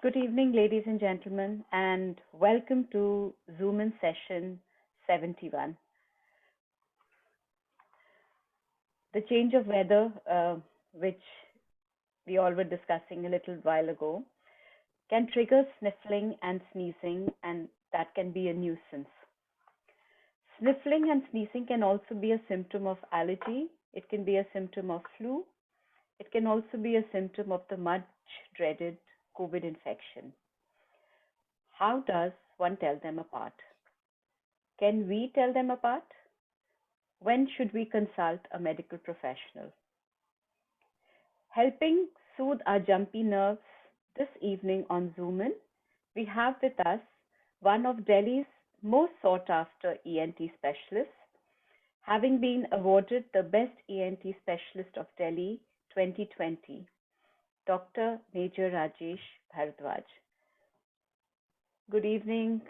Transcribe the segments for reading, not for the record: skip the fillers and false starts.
Good evening, ladies and gentlemen, and welcome to Zoom in session 71. The change of weather, which we all were discussing a little while ago, can trigger sniffling and sneezing, and that can be a nuisance. Sniffling and sneezing can also be a symptom of allergy, it can be a symptom of flu, it can also be a symptom of the much dreaded COVID infection. How does one tell them apart? Can we tell them apart? When should we consult a medical professional? Helping soothe our jumpy nerves this evening on Zoom In, we have with us one of Delhi's most sought after ENT specialists, having been awarded the Best ENT Specialist of Delhi 2020, Dr. Major Rajesh Bharadwaj. Good evening,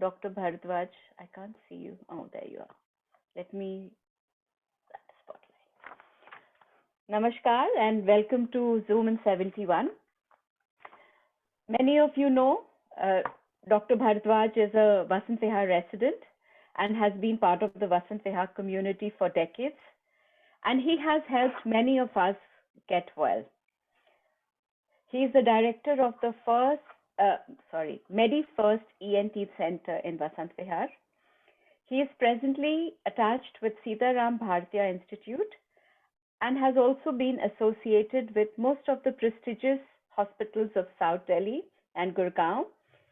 Dr. Bharadwaj. I can't see you. Oh, there you are. Let me spotlight. Namaskar and welcome to Zoom in 71. Many of you know Dr. Bharadwaj is a Vasant Vihar resident and has been part of the Vasant Vihar community for decades, and he has helped many of us get well. He is the director of the MediFirst ENT Center in Vasant Vihar. He is presently attached with Sitaram Bhartiya Institute and has also been associated with most of the prestigious hospitals of South Delhi and Gurgaon,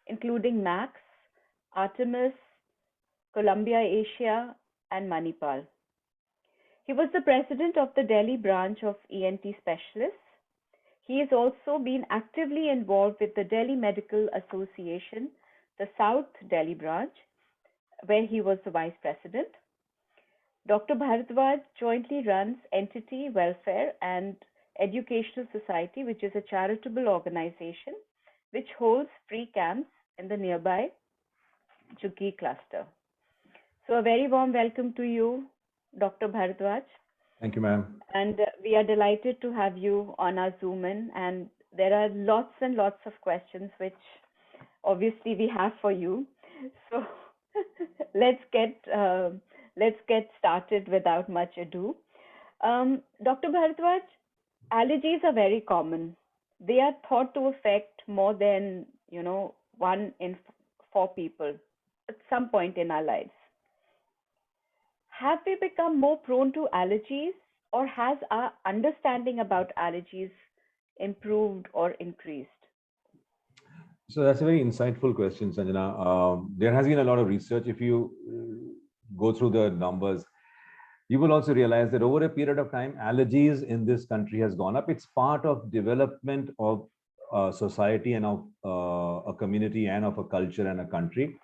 including Max, Artemis, Columbia Asia, and Manipal. He was the president of the Delhi branch of ENT Specialists. He has also been actively involved with the Delhi Medical Association, the South Delhi branch, where he was the vice president. Dr. Bharadwaj jointly runs Entity Welfare and Educational Society, which is a charitable organization which holds free camps in the nearby Juggi cluster. So a very warm welcome to you, Dr. Bharadwaj. Thank you, ma'am. And we are delighted to have you on our Zoom In, and there are lots and lots of questions which obviously we have for you. So let's get started without much ado. Dr. Bharadwaj, allergies are very common. They are thought to affect more than 1 in 4 people at some point in our lives. Have we become more prone to allergies, or has our understanding about allergies improved or increased? So that's a very insightful question, Sanjana. There has been a lot of research. If you go through the numbers, you will also realize that over a period of time, allergies in this country has gone up. It's part of development of society and of a community and of a culture and a country.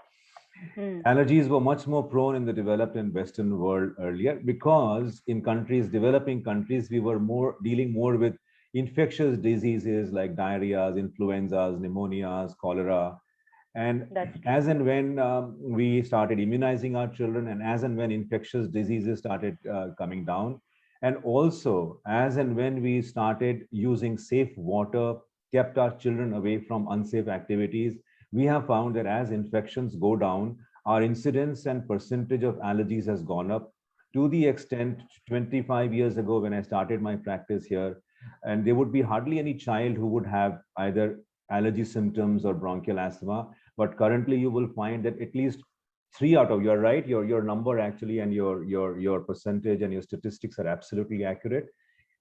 Allergies were much more prone in the developed and Western world earlier, because in developing countries, we were dealing more with infectious diseases like diarrheas, influenzas, pneumonias, cholera. And as and when we started immunizing our children, and as and when infectious diseases started coming down, and also as and when we started using safe water, kept our children away from unsafe activities, we have found that as infections go down, our incidence and percentage of allergies has gone up to the extent 25 years ago when I started my practice here, and there would be hardly any child who would have either allergy symptoms or bronchial asthma. But currently you will find that at least 3 out of, you're right, your number actually, and your percentage and your statistics are absolutely accurate.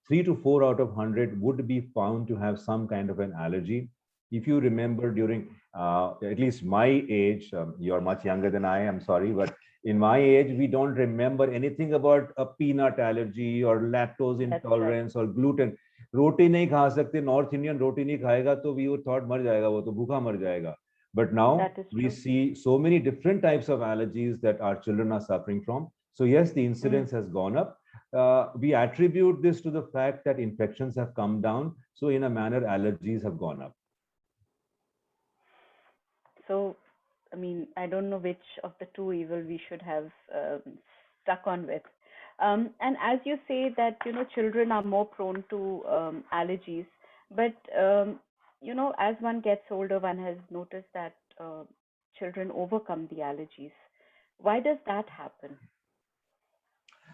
3 to 4 out of 100 would be found to have some kind of an allergy. If you remember during at least my age, you're much younger than I am, sorry, but in my age, we don't remember anything about a peanut allergy or lactose intolerance or gluten. Roti nahi kha sakte, North Indian roti nahi khayega, to we thought mar jayega, wo to bhukha mar jayega. But now we see so many different types of allergies that our children are suffering from. So yes, the incidence has gone up. We attribute this to the fact that infections have come down. So in a manner, allergies have gone up. So, I mean, I don't know which of the two evil we should have stuck on with. And as you say that, children are more prone to allergies, but as one gets older, one has noticed that children overcome the allergies. Why does that happen?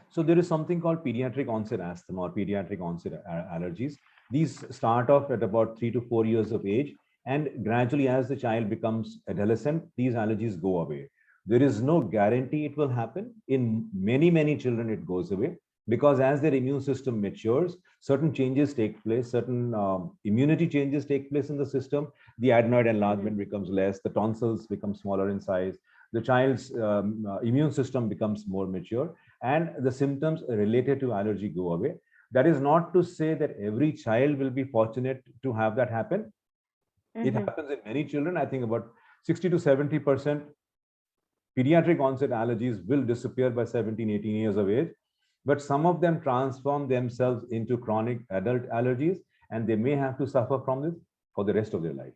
So there is something called pediatric onset asthma or pediatric onset allergies. These start off at about 3 to 4 years of age, and gradually, as the child becomes adolescent, these allergies go away. There is no guarantee it will happen. In many children, it goes away because as their immune system matures, certain changes take place, certain immunity changes take place in the system. The adenoid enlargement becomes less, the tonsils become smaller in size, the child's immune system becomes more mature, and the symptoms related to allergy go away. That is not to say that every child will be fortunate to have that happen. It happens in many children. I think about 60 to 70% pediatric onset allergies will disappear by 17, 18 years of age. But some of them transform themselves into chronic adult allergies, and they may have to suffer from this for the rest of their life.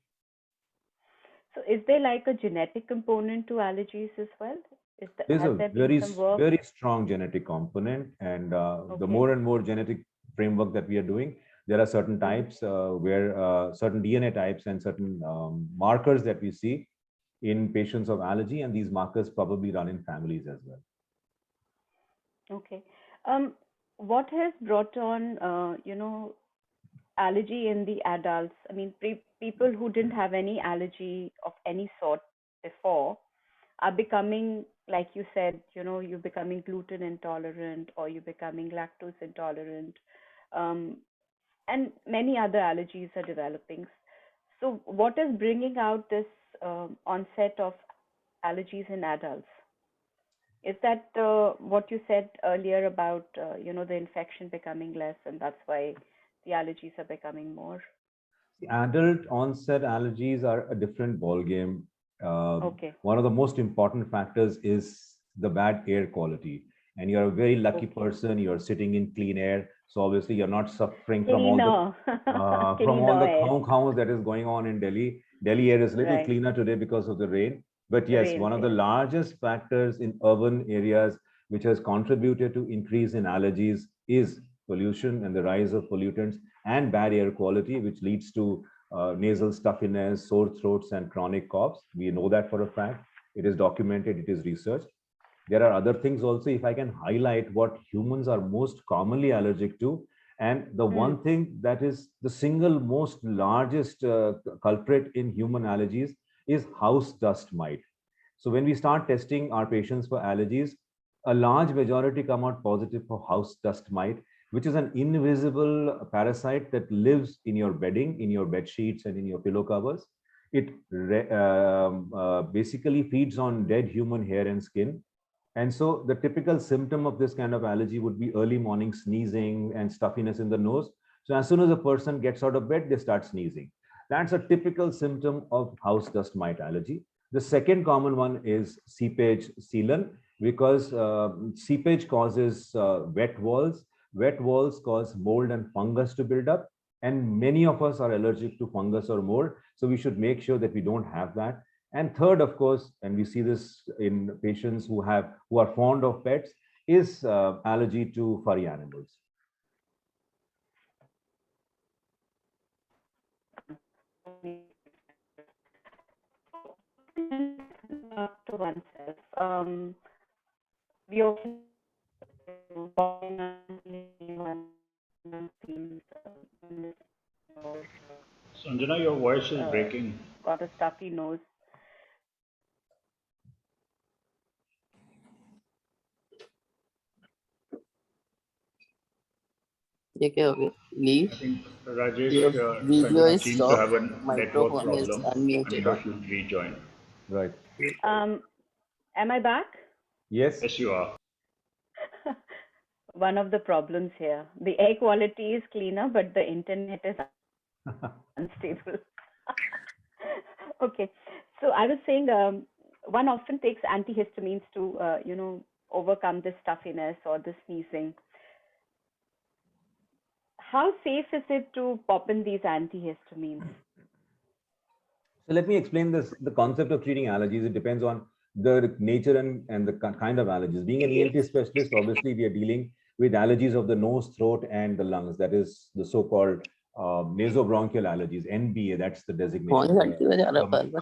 So is there like a genetic component to allergies as well? There's a has there been some work? very strong genetic component, and the more and more genetic framework that we are doing, there are certain types where certain DNA types and certain markers that we see in patients of allergy, and these markers probably run in families as well. Okay. What has brought on, allergy in the adults? I mean, people who didn't have any allergy of any sort before are becoming, like you said, you're becoming gluten intolerant or you're becoming lactose intolerant, and many other allergies are developing. So, what is bringing out this onset of allergies in adults? Is that what you said earlier about the infection becoming less, and that's why the allergies are becoming more? The adult onset allergies are a different ballgame. Okay. One of the most important factors is the bad air quality. And you're a very lucky Okay. person. You're sitting in clean air, so obviously you're not suffering from Cleaner. all the from all the khao that is going on in Delhi. Delhi air is a little Right. cleaner today because of the rain. But yes, Rains, one of the yes. largest factors in urban areas which has contributed to increase in allergies is pollution and the rise of pollutants and bad air quality, which leads to nasal stuffiness, sore throats, and chronic coughs. We know that for a fact. It is documented, it is researched. There are other things also, if I can highlight what humans are most commonly allergic to. And the one thing that is the single most largest culprit in human allergies is house dust mite. So when we start testing our patients for allergies, a large majority come out positive for house dust mite, which is an invisible parasite that lives in your bedding, in your bed sheets, and in your pillow covers. It basically feeds on dead human hair and skin. And so the typical symptom of this kind of allergy would be early morning sneezing and stuffiness in the nose. So as soon as a person gets out of bed, they start sneezing. That's a typical symptom of house dust mite allergy. The second common one is seepage sealant, because seepage causes wet walls. Wet walls cause mold and fungus to build up. And many of us are allergic to fungus or mold. So we should make sure that we don't have that. And third, of course, and we see this in patients who are fond of pets, is allergy to furry animals. To oneself. We often Sanjana, your voice is breaking. got a stuffy nose. ये क्या हो गया? Leave. I think Rajesh, Your video Sanjana is seems to stopped. have a network Microphone is problem. unmuted. Anita should rejoin. Right. Am I back? Yes. Yes, you are. One of the problems here. The air quality is cleaner, but the internet is unstable. Okay. So I was saying one often takes antihistamines to, overcome this stuffiness or the sneezing. How safe is it to pop in these antihistamines? So let me explain this. The concept of treating allergies, it depends on the nature and the kind of allergies. Being an ENT specialist, obviously we are dealing with allergies of the nose, throat, and the lungs. That is the so-called nasobronchial allergies, NBA, that's the कौन designation. घंटी बजा रहा है बार बार?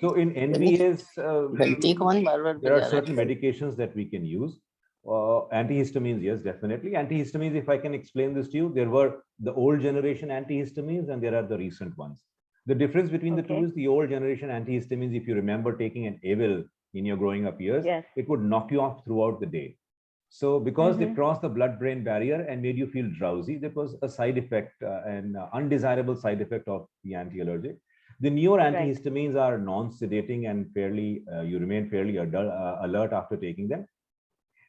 So in NBAs, घंटी कौन बार बार there are बजा रहा certain है? medications that we can use. Antihistamines, yes, definitely. Antihistamines, if I can explain this to you, there were the old generation antihistamines and there are the recent ones. The difference between the two Okay. is the old generation antihistamines, if you remember taking an Avil in your growing up years, Yes. it would knock you off throughout the day. So because they Mhm. crossed the blood-brain barrier and made you feel drowsy, that was a side effect, an undesirable side effect of the anti-allergic. The newer Right. antihistamines are non-sedating and fairly, you remain fairly alert after taking them.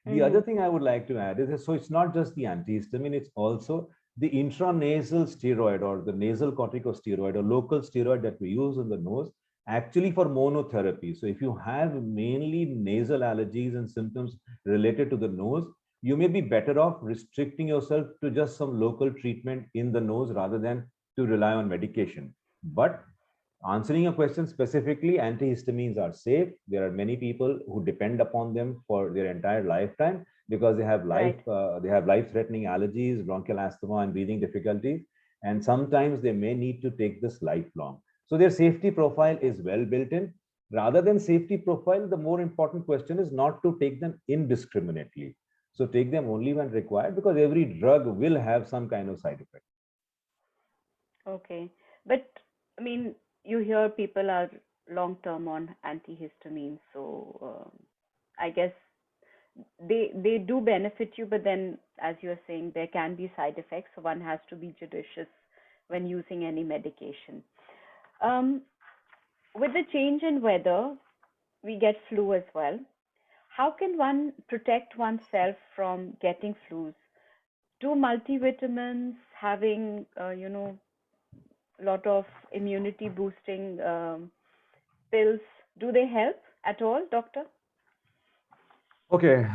The other Mhm. thing I would like to add is that, so it's not just the antihistamine, it's also the intranasal steroid or the nasal corticosteroid or local steroid that we use in the nose, actually for monotherapy. So if you have mainly nasal allergies and symptoms related to the nose, you may be better off restricting yourself to just some local treatment in the nose rather than to rely on medication. But answering your question specifically, antihistamines are safe. There are many people who depend upon them for their entire lifetime because Right. they have life-threatening allergies, bronchial asthma, and breathing difficulties, and sometimes they may need to take this lifelong. So their safety profile is well built in. Rather than safety profile, the more important question is not to take them indiscriminately. So take them only when required because every drug will have some kind of side effect. Okay. But I mean, you hear people are long term on antihistamines, so I guess they do benefit you, but then as you're saying, there can be side effects, so one has to be judicious when using any medication. Um, with the change in weather, we get flu as well. How can one protect oneself from getting flus? Do multivitamins, having lot of immunity boosting pills, do they help at all, doctor? Okay,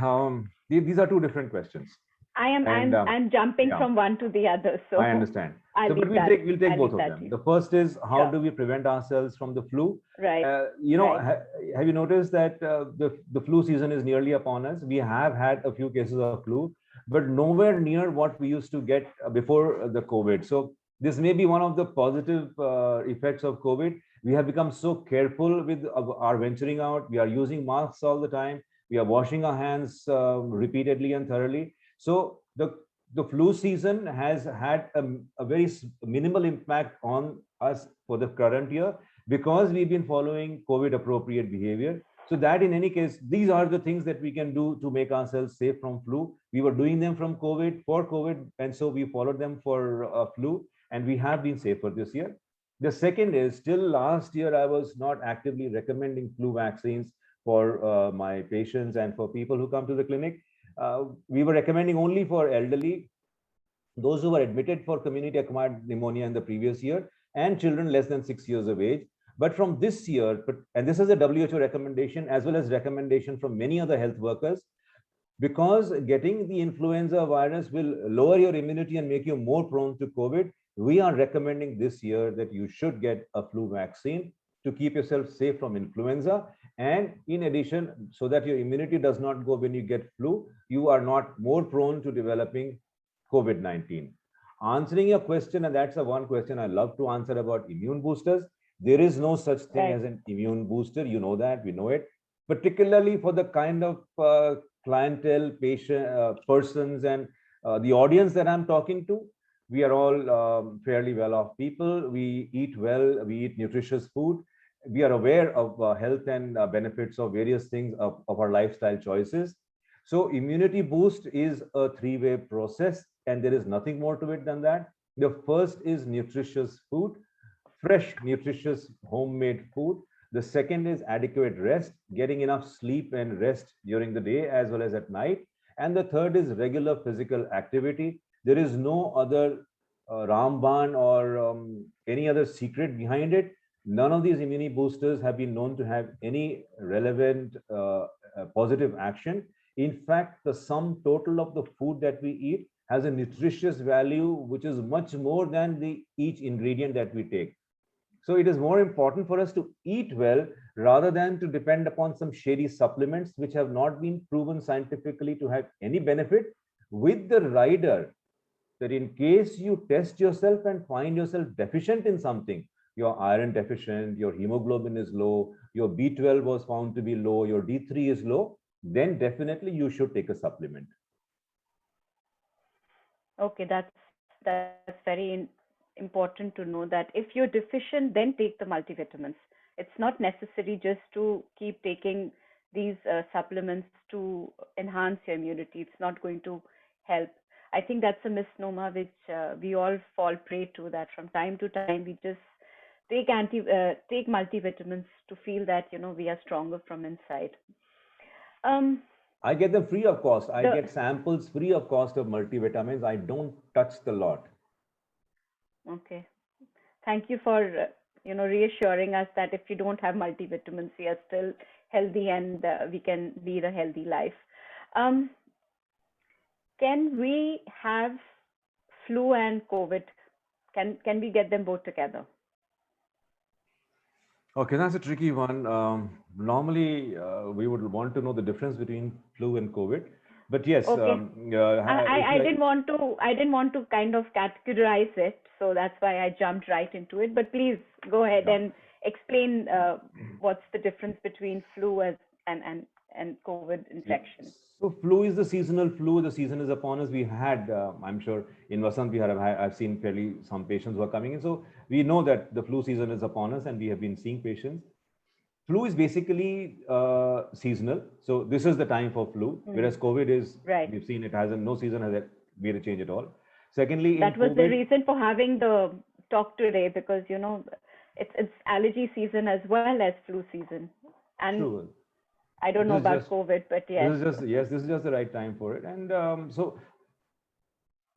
these are two different questions. I am And I'm jumping yeah. from one to the other, so I understand. I'll So, but leave that. we'll take I'll both leave of that to them. you. The first is how Sure. do we prevent ourselves from the flu? Right. Right. Have you noticed that the flu season is nearly upon us? We have had a few cases of flu, but nowhere near what we used to get before the COVID. So this may be one of the positive effects of COVID. We have become so careful with our venturing out. We are using masks all the time. We are washing our hands repeatedly and thoroughly. So the flu season has had a very minimal impact on us for the current year because we've been following COVID appropriate behavior. So that in any case, these are the things that we can do to make ourselves safe from flu. We were doing them from COVID for COVID, and so we followed them for flu, and we have been safer this year. The second is still last year, I was not actively recommending flu vaccines for my patients and for people who come to the clinic. We were recommending only for elderly, those who were admitted for community acquired pneumonia in the previous year, and children less than 6 years of age. But from this year, and this is a WHO recommendation as well as recommendation from many other health workers, because getting the influenza virus will lower your immunity and make you more prone to COVID, we are recommending this year that you should get a flu vaccine to keep yourself safe from influenza. And in addition, so that your immunity does not go when you get flu, you are not more prone to developing COVID-19. Answering your question, and that's the one question I love to answer about immune boosters. There is no such thing Right. as an immune booster. You know that, we know it. Particularly for the kind of clientele, persons, and the audience that I'm talking to, we are all fairly well-off people. We eat well, we eat nutritious food. We are aware of health and benefits of various things of our lifestyle choices. So immunity boost is a three-way process, and there is nothing more to it than that. The first is nutritious food, fresh, nutritious, homemade food. The second is adequate rest, getting enough sleep and rest during the day as well as at night. And the third is regular physical activity. There is no other Ramban or any other secret behind it. None of these immune boosters have been known to have any relevant positive action. In fact, the sum total of the food that we eat has a nutritious value which is much more than the each ingredient that we take. So it is more important for us to eat well rather than to depend upon some shady supplements which have not been proven scientifically to have any benefit, with the rider that in case you test yourself and find yourself deficient in something, your iron deficient, your hemoglobin is low, your B12 was found to be low, your D3 is low, then definitely you should take a supplement. Okay, that's very important to know that if you're deficient, then take the multivitamins. It's not necessary just to keep taking these supplements to enhance your immunity. It's not going to help. I think that's a misnomer which we all fall prey to. That from time to time we just take multivitamins to feel that we are stronger from inside. Um, I get them free of cost. I the get samples free of cost of multivitamins. I don't touch the lot. Okay. Thank you for reassuring us that if you don't have multivitamins, we are still healthy and we can lead a healthy life. Um, can we have flu and COVID? Can we get them both together? Okay, that's a tricky one. Normally, we would want to know the difference between flu and COVID. But yes, Okay. if I like, didn't want to kind of categorize it, so that's why I jumped right into it. But please go ahead yeah. and explain what's the difference between flu and COVID Yeah. infection. So flu is the seasonal flu. The season is upon us. We had, I'm sure, in Vasant, I've seen fairly some patients who are coming in. So we know that the flu season is upon us, and we have been seeing patients. Flu is basically seasonal. So this is the time for flu, whereas COVID is, Right. we've seen it hasn't, no season has made a change at all. Secondly, in That was the COVID, reason for having the talk today because it's allergy season as well as flu season, and true. I don't know This is about just COVID, but yes. this is just the right time for it. And so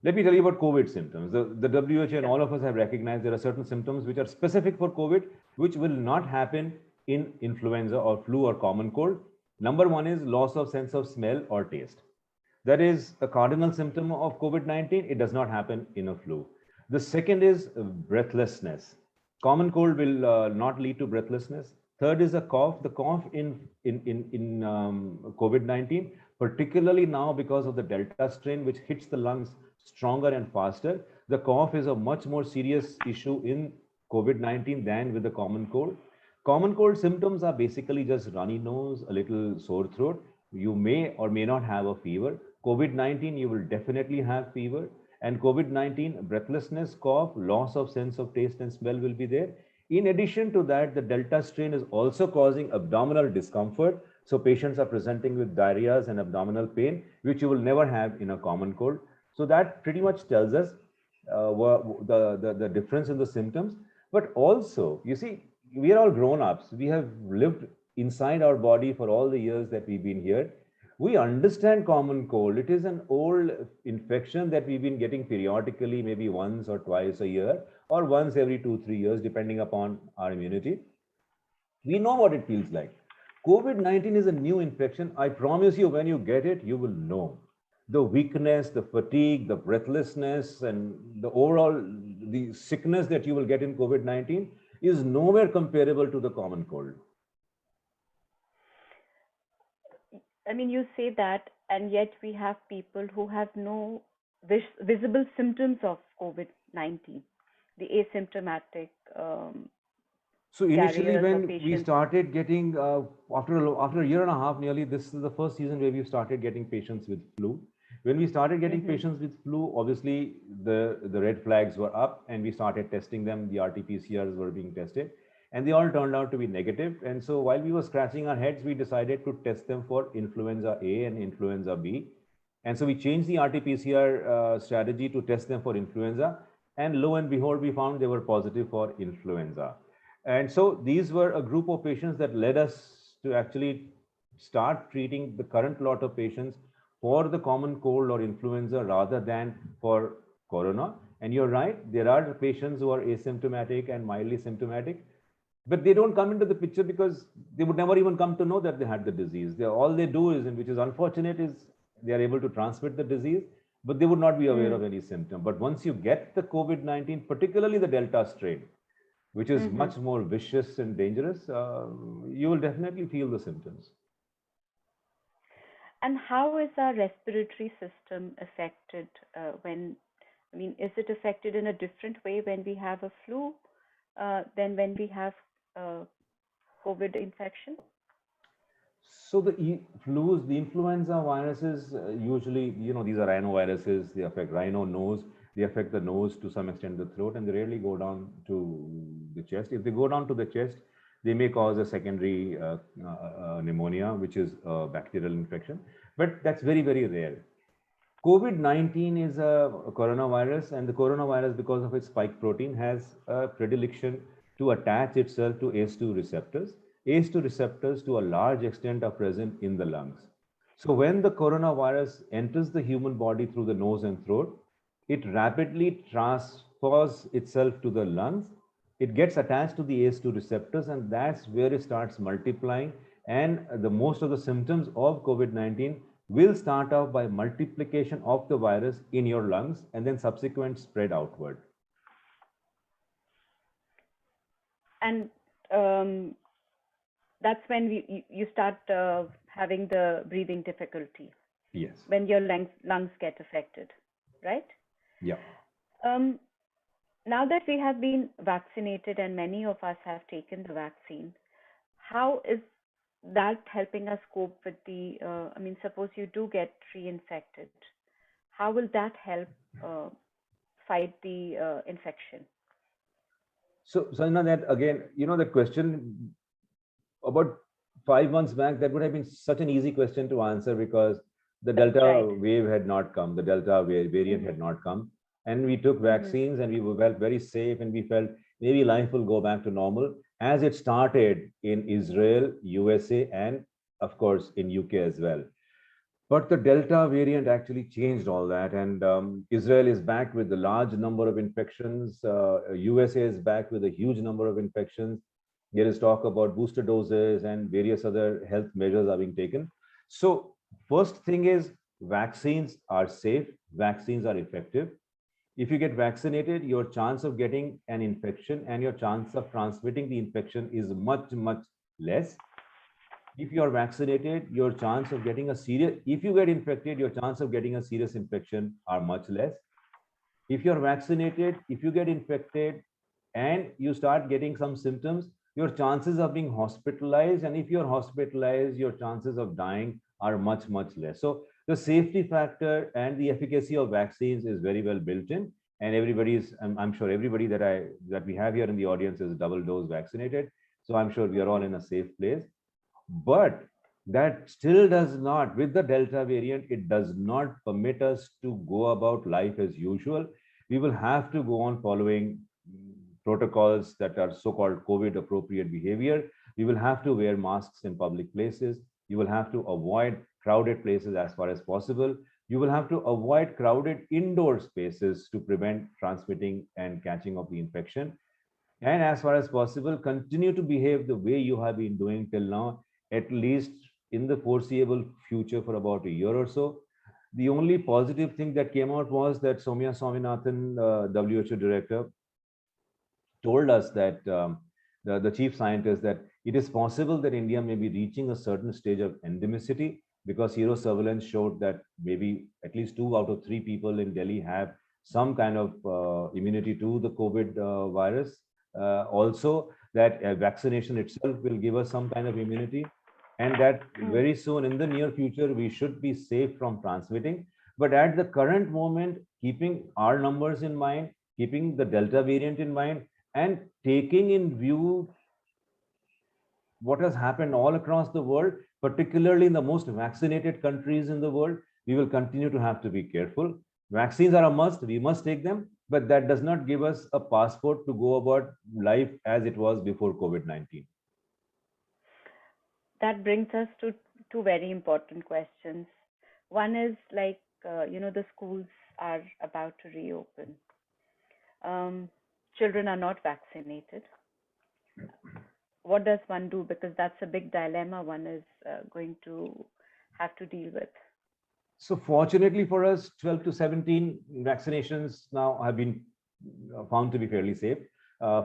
let me tell you about COVID symptoms. The WHO and Sure. all of us have recognized there are certain symptoms which are specific for COVID, which will not happen in influenza or flu or common cold. Number one is loss of sense of smell or taste. That is a cardinal symptom of COVID-19. It does not happen in a flu. The second is breathlessness. Common cold will not lead to breathlessness. Third is a cough. The cough in COVID-19, particularly now because of the Delta strain, which hits the lungs stronger and faster, the cough is a much more serious issue in COVID-19 than with the common cold. Common cold symptoms are basically just runny nose, a little sore throat. You may or may not have a fever. COVID-19, you will definitely have fever. And COVID-19, breathlessness, cough, loss of sense of taste and smell will be there. In addition to that, the Delta strain is also causing abdominal discomfort. So patients are presenting with diarrheas and abdominal pain, which you will never have in a common cold. So that pretty much tells us the difference in the symptoms. But also, you see, we are all grown ups. We have lived inside our body for all the years that we've been here. We understand common cold. It is an old infection that we've been getting periodically, maybe once or twice a year, or once every 2, 3 years, depending upon our immunity. We know what it feels like. COVID-19 is a new infection. I promise you, when you get it, you will know. The weakness, the fatigue, the breathlessness, and the overall the sickness that you will get in COVID-19 is nowhere comparable to the common cold. I mean, you say that, and yet we have people who have no visible symptoms of COVID-19, the asymptomatic So initially, carriers or when we patients. started getting after a year and a half, nearly, this is the first season where we started getting patients with flu. When we started getting Mm-hmm. patients with flu, obviously the red flags were up, and we started testing them. The RT-PCRs were being tested, and they all turned out to be negative. And so while we were scratching our heads, we decided to test them for influenza A and influenza B. And so we changed the RT-PCR strategy to test them for influenza, and lo and behold, we found they were positive for influenza. And so these were a group of patients that led us to actually start treating the current lot of patients for the common cold or influenza rather than for corona. And you're right, there are patients who are asymptomatic and mildly symptomatic, but they don't come into the picture because they would never even come to know that they had the disease. All they do is, and which is unfortunate, is they are able to transmit the disease, but they would not be aware of any symptom. But once you get the COVID-19, particularly the Delta strain, which is Mm-hmm. much more vicious and dangerous, you will definitely feel the symptoms. And how is our respiratory system affected when I mean, is it affected in a different way when we have a flu than when we have COVID infection? So the flus, the influenza viruses, usually, these are rhinoviruses. They affect rhino nose. They affect the nose, to some extent the throat, and they rarely go down to the chest. If they go down to the chest, they may cause a secondary pneumonia, which is a bacterial infection. But that's very, very rare. COVID-19 is a coronavirus, and the coronavirus, because of its spike protein, has a predilection to attach itself to ACE2 receptors. ACE2 receptors, to a large extent, are present in the lungs. So when the coronavirus enters the human body through the nose and throat, it rapidly transfers itself to the lungs. It gets attached to the ACE2 receptors, and that's where it starts multiplying. And the most of the symptoms of COVID-19 will start off by multiplication of the virus in your lungs and then subsequent spread outward. And that's when you start having the breathing difficulty. Yes. When your lungs get affected, right? Yeah. Now that we have been vaccinated and many of us have taken the vaccine, how is that helping us cope with the, I mean, suppose you do get reinfected, how will that help fight the infection? So, Sanjana, that again, the question about 5 months back, that would have been such an easy question to answer, because the Delta wave had not come, the Delta variant had not come. And we took vaccines and we felt very safe, and we felt maybe life will go back to normal, as it started in Israel, USA, and of course in UK as well. But the Delta variant actually changed all that. And Israel is back with a large number of infections. USA is back with a huge number of infections. There is talk about booster doses and various other health measures are being taken. So first thing is, vaccines are safe, vaccines are effective. If you get vaccinated, your chance of getting an infection and your chance of transmitting the infection is much, much less. If you are vaccinated, your chance of getting if you get infected, your chance of getting a serious infection are much less. If you're vaccinated, if you get infected and you start getting some symptoms, your chances of being hospitalized, and if you're hospitalized, your chances of dying are much, much less. So the safety factor and the efficacy of vaccines is very well built in, and I'm sure everybody that we have here in the audience is double dose vaccinated. So I'm sure we are all in a safe place. But that still does not, with the Delta variant, it does not permit us to go about life as usual. We will have to go on following protocols that are so-called COVID appropriate behavior. We will have to wear masks in public places. You will have to avoid crowded places as far as possible. You will have to avoid crowded indoor spaces to prevent transmitting and catching of the infection. And as far as possible, continue to behave the way you have been doing till now, at least in the foreseeable future for about a year or so. The only positive thing that came out was that Soumya Swaminathan, WHO director, told us that the chief scientist, that it is possible that India may be reaching a certain stage of endemicity, because serosurveillance showed that maybe at least 2 out of 3 people in Delhi have some kind of immunity to the COVID virus. Also, that vaccination itself will give us some kind of immunity, and that very soon in the near future, we should be safe from transmitting. But at the current moment, keeping our numbers in mind, keeping the Delta variant in mind, and taking in view what has happened all across the world, particularly in the most vaccinated countries in the world, we will continue to have to be careful. Vaccines are a must, we must take them, but that does not give us a passport to go about life as it was before COVID-19. That brings us to 2 very important questions. One is like, the schools are about to reopen. Children are not vaccinated. What does one do? Because that's a big dilemma one is going to have to deal with. So fortunately for us, 12 to 17 vaccinations now have been found to be fairly safe.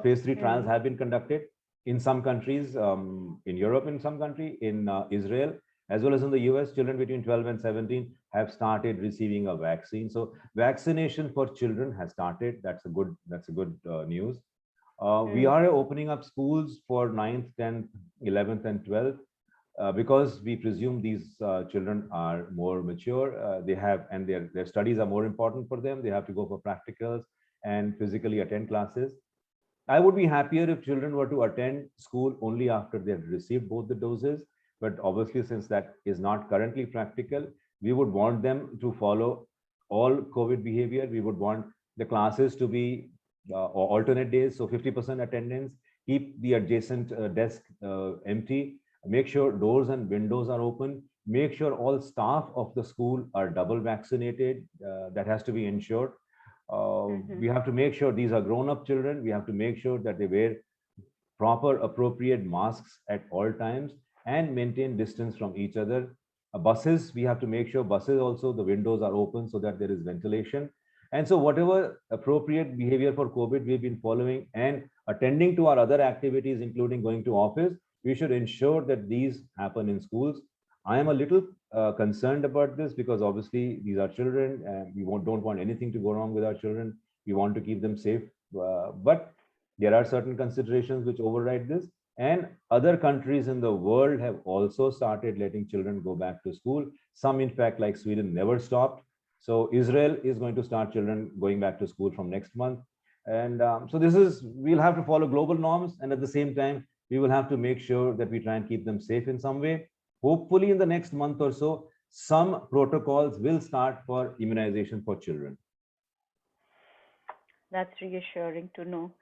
Phase 3 trials have been conducted in some countries, in Europe, in some country, in Israel, as well as in the US. Children between 12 and 17 have started receiving a vaccine. So vaccination for children has started. That's a good news. We are opening up schools for 9th, 10th, 11th, and 12th because we presume these children are more mature. They have, and their studies are more important for them. They have to go for practicals and physically attend classes. I would be happier if children were to attend school only after they had received both the doses. But obviously, since that is not currently practical, we would want them to follow all COVID behavior. We would want the classes to be alternate days, so 50% attendance, keep the adjacent desk empty, make sure doors and windows are open, make sure all staff of the school are double vaccinated. That has to be ensured. We have to make sure these are grown-up children. We have to make sure that they wear proper, appropriate masks at all times and maintain distance from each other. Buses, we have to make sure buses also, the windows are open so that there is ventilation. And so whatever appropriate behavior for COVID we've been following and attending to our other activities, including going to office, we should ensure that these happen in schools. I am a little concerned about this because obviously these are children and we don't want anything to go wrong with our children. We want to keep them safe. But there are certain considerations which override this. And other countries in the world have also started letting children go back to school. Some, in fact, like Sweden, never stopped. So Israel is going to start children going back to school from next month. And so we'll have to follow global norms. And at the same time, we will have to make sure that we try and keep them safe in some way. Hopefully in the next month or so, some protocols will start for immunization for children. That's reassuring to know.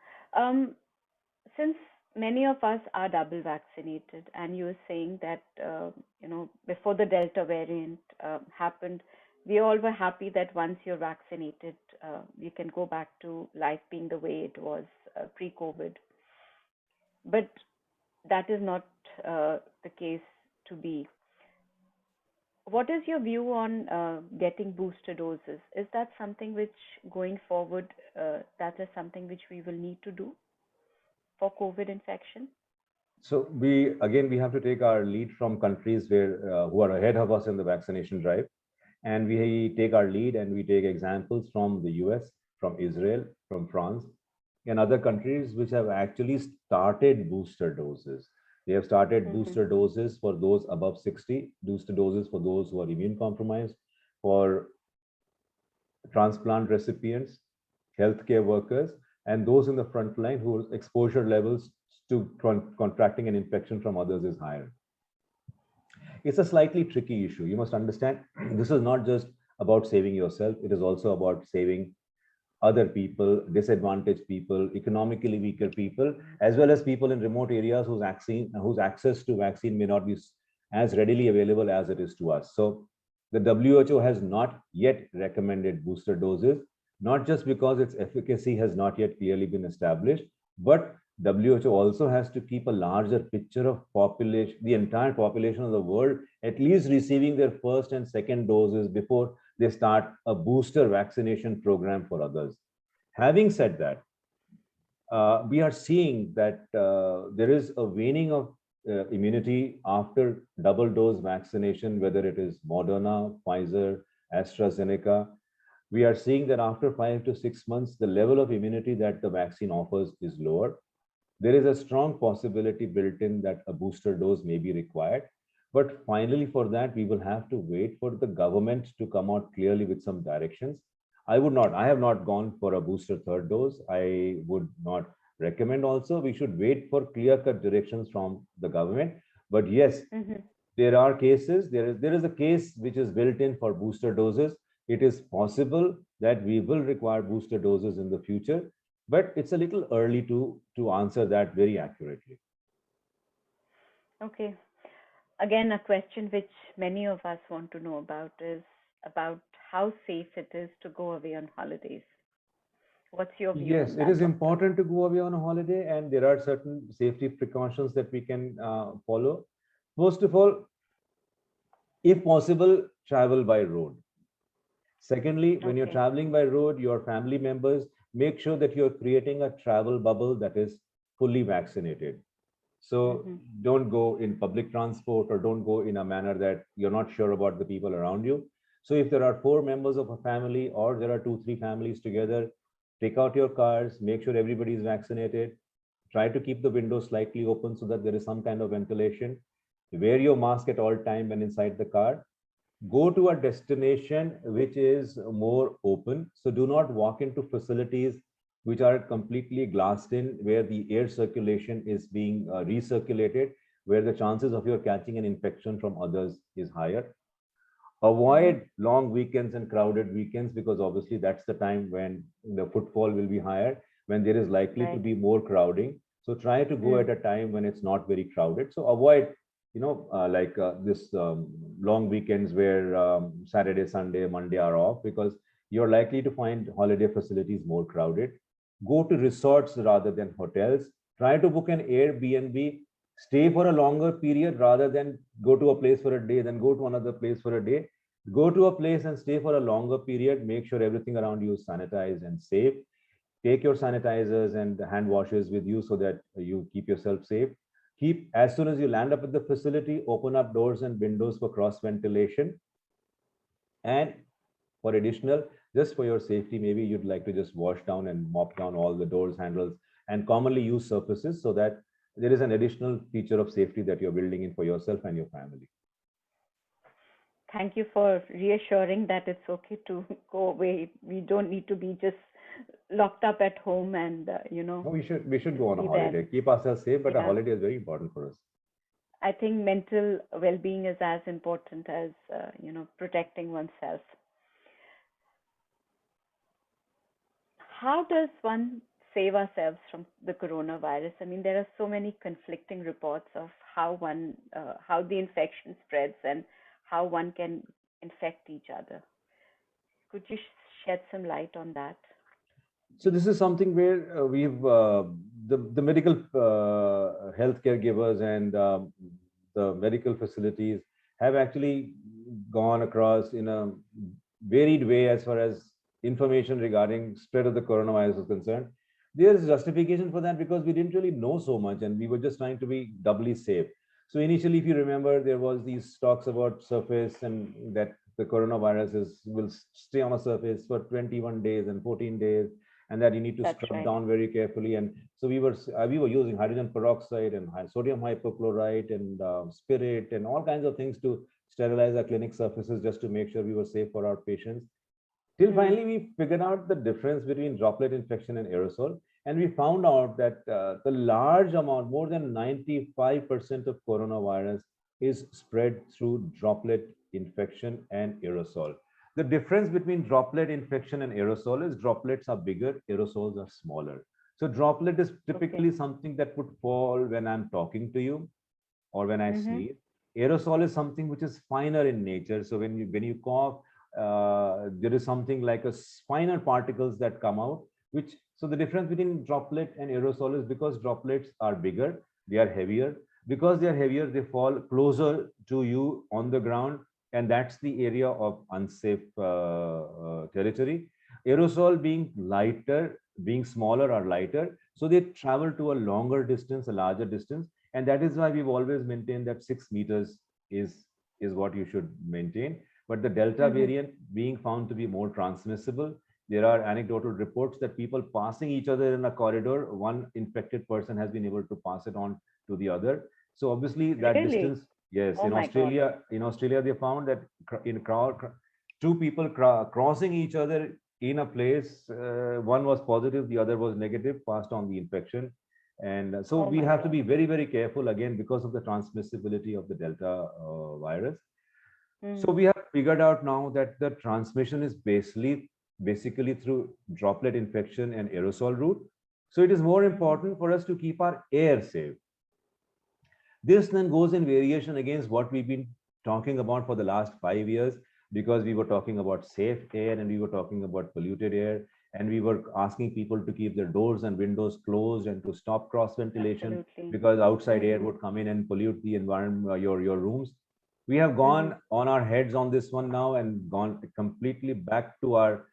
Since many of us are double vaccinated, and you were saying that before the Delta variant happened, we all were happy that once you're vaccinated, you can go back to life being the way it was pre-COVID. But that is not the case to be. What is your view on getting booster doses? Is that something which, going forward, that is something which we will need to do for COVID infection? So we have to take our lead from countries who are ahead of us in the vaccination drive. And we take our lead and we take examples from the US, from Israel, from France, and other countries which have actually started booster doses. They have started booster doses for those above 60, booster doses for those who are immune compromised, for transplant recipients, healthcare workers, and those in the front line whose exposure levels to contracting an infection from others is higher. It's a slightly tricky issue. You must understand, this is not just about saving yourself. It is also about saving other people, disadvantaged people, economically weaker people, as well as people in remote areas whose access to vaccine may not be as readily available as it is to us. So the WHO has not yet recommended booster doses, not just because its efficacy has not yet clearly been established, but WHO also has to keep a larger picture of population, the entire population of the world, at least receiving their first and second doses before they start a booster vaccination program for others. Having said that, we are seeing that there is a waning of immunity after double dose vaccination, whether it is Moderna, Pfizer, AstraZeneca. We are seeing that after 5 to 6 months, the level of immunity that the vaccine offers is lower. There is a strong possibility built in that a booster dose may be required. But finally, for that, we will have to wait for the government to come out clearly with some directions. I have not gone for a booster third dose. I would not recommend also. We should wait for clear-cut directions from the government. But yes, there are cases, there is a case which is built in for booster doses. It is possible that we will require booster doses in the future, but it's a little early to answer that very accurately. Okay. Again, a question which many of us want to know about is about how safe it is to go away on holidays. What's your view? Yes, it is important to go away on a holiday, and there are certain safety precautions that we can follow. First of all, if possible, travel by road. Secondly, when you're traveling by road, your family members, make sure that you're creating a travel bubble that is fully vaccinated. So don't go in public transport or don't go in a manner that you're not sure about the people around you. So if there are 4 members of a family, or there are 2, 3 families together, take out your cars, make sure everybody is vaccinated, try to keep the windows slightly open so that there is some kind of ventilation, wear your mask at all time when inside the car, go to a destination which is more open. So do not walk into facilities which are completely glassed in, where the air circulation is being recirculated, where the chances of your catching an infection from others is higher. Avoid long weekends and crowded weekends, because obviously that's the time when the footfall will be higher, when there is likely to be more crowding. So try to go at a time when it's not very crowded. So avoid, this long weekends where Saturday, Sunday, Monday are off, because you're likely to find holiday facilities more crowded. Go to resorts rather than hotels. Try to book an Airbnb. Stay for a longer period rather than go to a place for a day, then go to another place for a day. Go to a place and stay for a longer period. Make sure everything around you is sanitized and safe. Take your sanitizers and hand washes with you so that you keep yourself safe. Keep, as soon as you land up at the facility, open up doors and windows for cross ventilation. And for additional, just for your safety, maybe you'd like to just wash down and mop down all the doors, handles, and commonly used surfaces, so that there is an additional feature of safety that you're building in for yourself and your family. Thank you for reassuring that it's okay to go away. We don't need to be just locked up at home and, No, we should go on a be holiday, there. keep ourselves safe, but a Yeah. holiday is very important for us. I think mental well-being is as important as, protecting oneself. How does one save ourselves from the coronavirus? I mean, there are so many conflicting reports of how the infection spreads and how one can infect each other. Could you shed some light on that? So this is something where we've the medical healthcare givers and the medical facilities have actually gone across in a varied way as far as information regarding spread of the coronavirus is concerned. There is justification for that, because we didn't really know so much and we were just trying to be doubly safe. So initially, if you remember, there was these talks about surface, and that the coronavirus will stay on a surface for 21 days and 14 days, and that you need to That's scrub right. down very carefully. And so we were using hydrogen peroxide and sodium hypochlorite and spirit and all kinds of things to sterilize our clinic surfaces, just to make sure we were safe for our patients. Till finally, we figured out the difference between droplet infection and aerosol. And we found out that the large amount, more than 95% of coronavirus is spread through droplet infection and aerosol. The difference between droplet infection and aerosol is droplets are bigger, aerosols are smaller. So droplet is typically something that would fall when I'm talking to you or when I sneeze. Aerosol is something which is finer in nature. So when you cough, there is something like a finer particles that come out, so the difference between droplet and aerosol is because droplets are bigger, they are heavier. Because they are heavier, they fall closer to you on the ground, and that's the area of unsafe territory. Aerosol being lighter, being smaller or lighter, so they travel to a longer distance, a larger distance, and that is why we've always maintained that 6 meters is what you should maintain. But the Delta variant being found to be more transmissible, there are anecdotal reports that people passing each other in a corridor, one infected person has been able to pass it on to the other. So obviously that distance, yes, in Australia, they found that in two people crossing each other in a place, one was positive, the other was negative, passed on the infection. And so we have to be very, very careful, again, because of the transmissibility of the Delta virus. So we have figured out now that the transmission is basically through droplet infection and aerosol route. So it is more important for us to keep our air safe. This then goes in variation against what we've been talking about for the last 5 years, because we were talking about safe air and we were talking about polluted air, and we were asking people to keep their doors and windows closed and to stop cross ventilation. Absolutely. Because outside air would come in and pollute the environment, your rooms. We have gone on our heads on this one now and gone completely back to our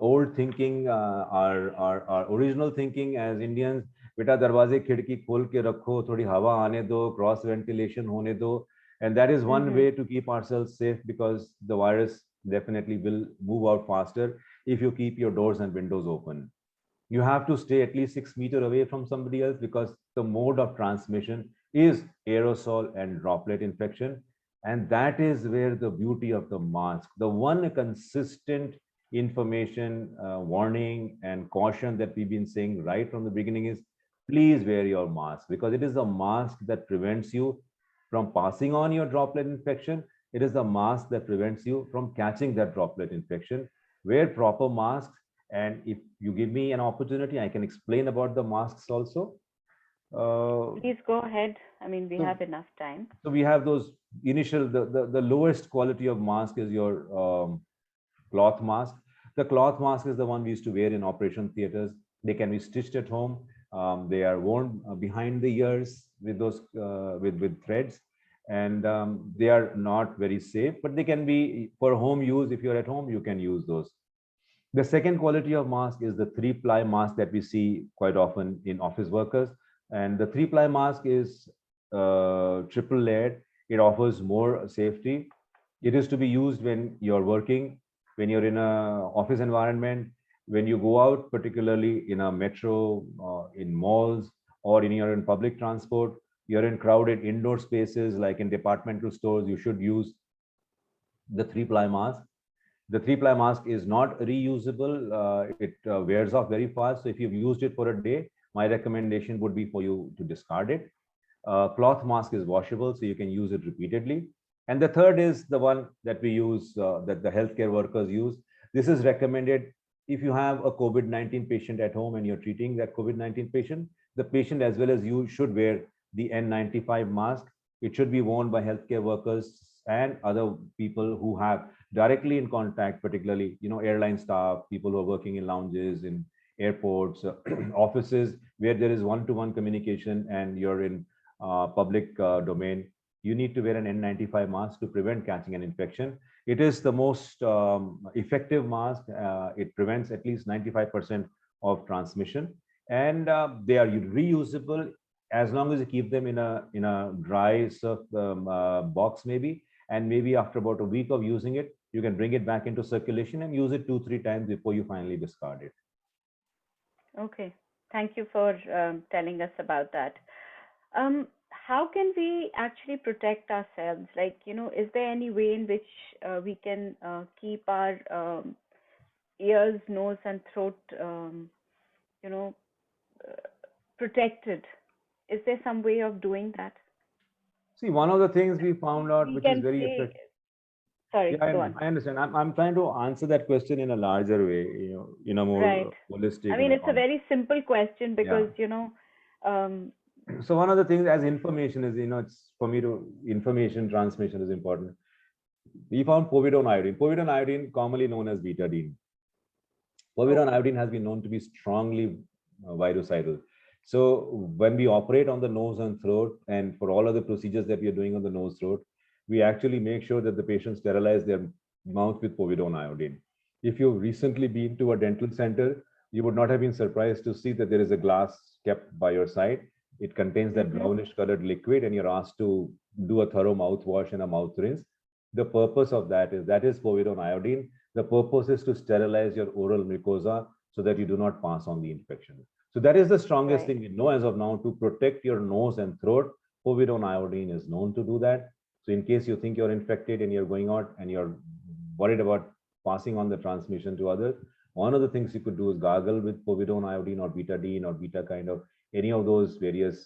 old thinking, our original thinking as Indians. Beta darwaze khidki khol ke rakho, thodi hawa aane do, cross ventilation hone do. And that is one way to keep ourselves safe, because the virus definitely will move out faster if you keep your doors and windows open. You have to stay at least 6 meters away from somebody else, because the mode of transmission is aerosol and droplet infection. And that is where the beauty of the mask, the one consistent information, warning and caution that we've been saying right from the beginning is, please wear your mask, because it is the mask that prevents you from passing on your droplet infection. It is the mask that prevents you from catching that droplet infection. Wear proper masks. And if you give me an opportunity, I can explain about the masks also. Please go ahead. I mean, we So- have enough time. So we have those initial, the lowest quality of mask is your cloth mask. The cloth mask is the one we used to wear in operation theaters. They can be stitched at home. They are worn behind the ears with those with threads, and they are not very safe, but they can be for home use. If you're at home, you can use those. The second quality of mask is the three-ply mask that we see quite often in office workers. And the three-ply mask is triple layered. It offers more safety. It is to be used when you're working, when you're in a office environment, when you go out, particularly in a metro, in malls, or you're in public transport, you're in crowded indoor spaces like in departmental stores, you should use the three-ply mask. The three-ply mask is not reusable. It wears off very fast. So if you've used it for a day, my recommendation would be for you to discard it. Cloth mask is washable, so you can use it repeatedly. And the third is the one that we use, that the healthcare workers use. This is recommended if you have a COVID-19 patient at home and you're treating that COVID-19 patient, the patient as well as you should wear the N95 mask. It should be worn by healthcare workers and other people who have directly in contact, particularly, airline staff, people who are working in lounges, in airports, offices, where there is one-to-one communication and you're in public domain. You need to wear an N95 mask to prevent catching an infection. It is the most effective mask. It prevents at least 95% of transmission, and they are reusable as long as you keep them in a dry box, maybe, and maybe after about a week of using it, you can bring it back into circulation and use it 2-3 times before you finally discard it. Okay, thank you for telling us about that. How can we actually protect ourselves? Like, is there any way in which we can keep our ears, nose, and throat, protected? Is there some way of doing that? See, one of the things we found out, We which can is very say, effective. sorry, Yeah, go on. I understand. I'm trying to answer that question in a larger way, in a more Right. holistic. I mean, it's a very simple question because, So one of the things as information is, it's for me to information transmission is important. We found povidone iodine. Povidone iodine, commonly known as betadine. Povidone iodine has been known to be strongly virucidal. So when we operate on the nose and throat, and for all other procedures that we are doing on the nose throat, we actually make sure that the patient sterilize their mouth with povidone iodine. If you've recently been to a dental center, you would not have been surprised to see that there is a glass kept by your side. It contains that brownish colored liquid, and you're asked to do a thorough mouthwash and a mouth rinse. The purpose of that is povidone iodine. The purpose is to sterilize your oral mucosa so that you do not pass on the infection. So that is the strongest thing we know as of now to protect your nose and throat. Povidone iodine is known to do that. So in case you think you're infected and you're going out and you're worried about passing on the transmission to others, one of the things you could do is gargle with povidone iodine or betadine or beta kind of any of those various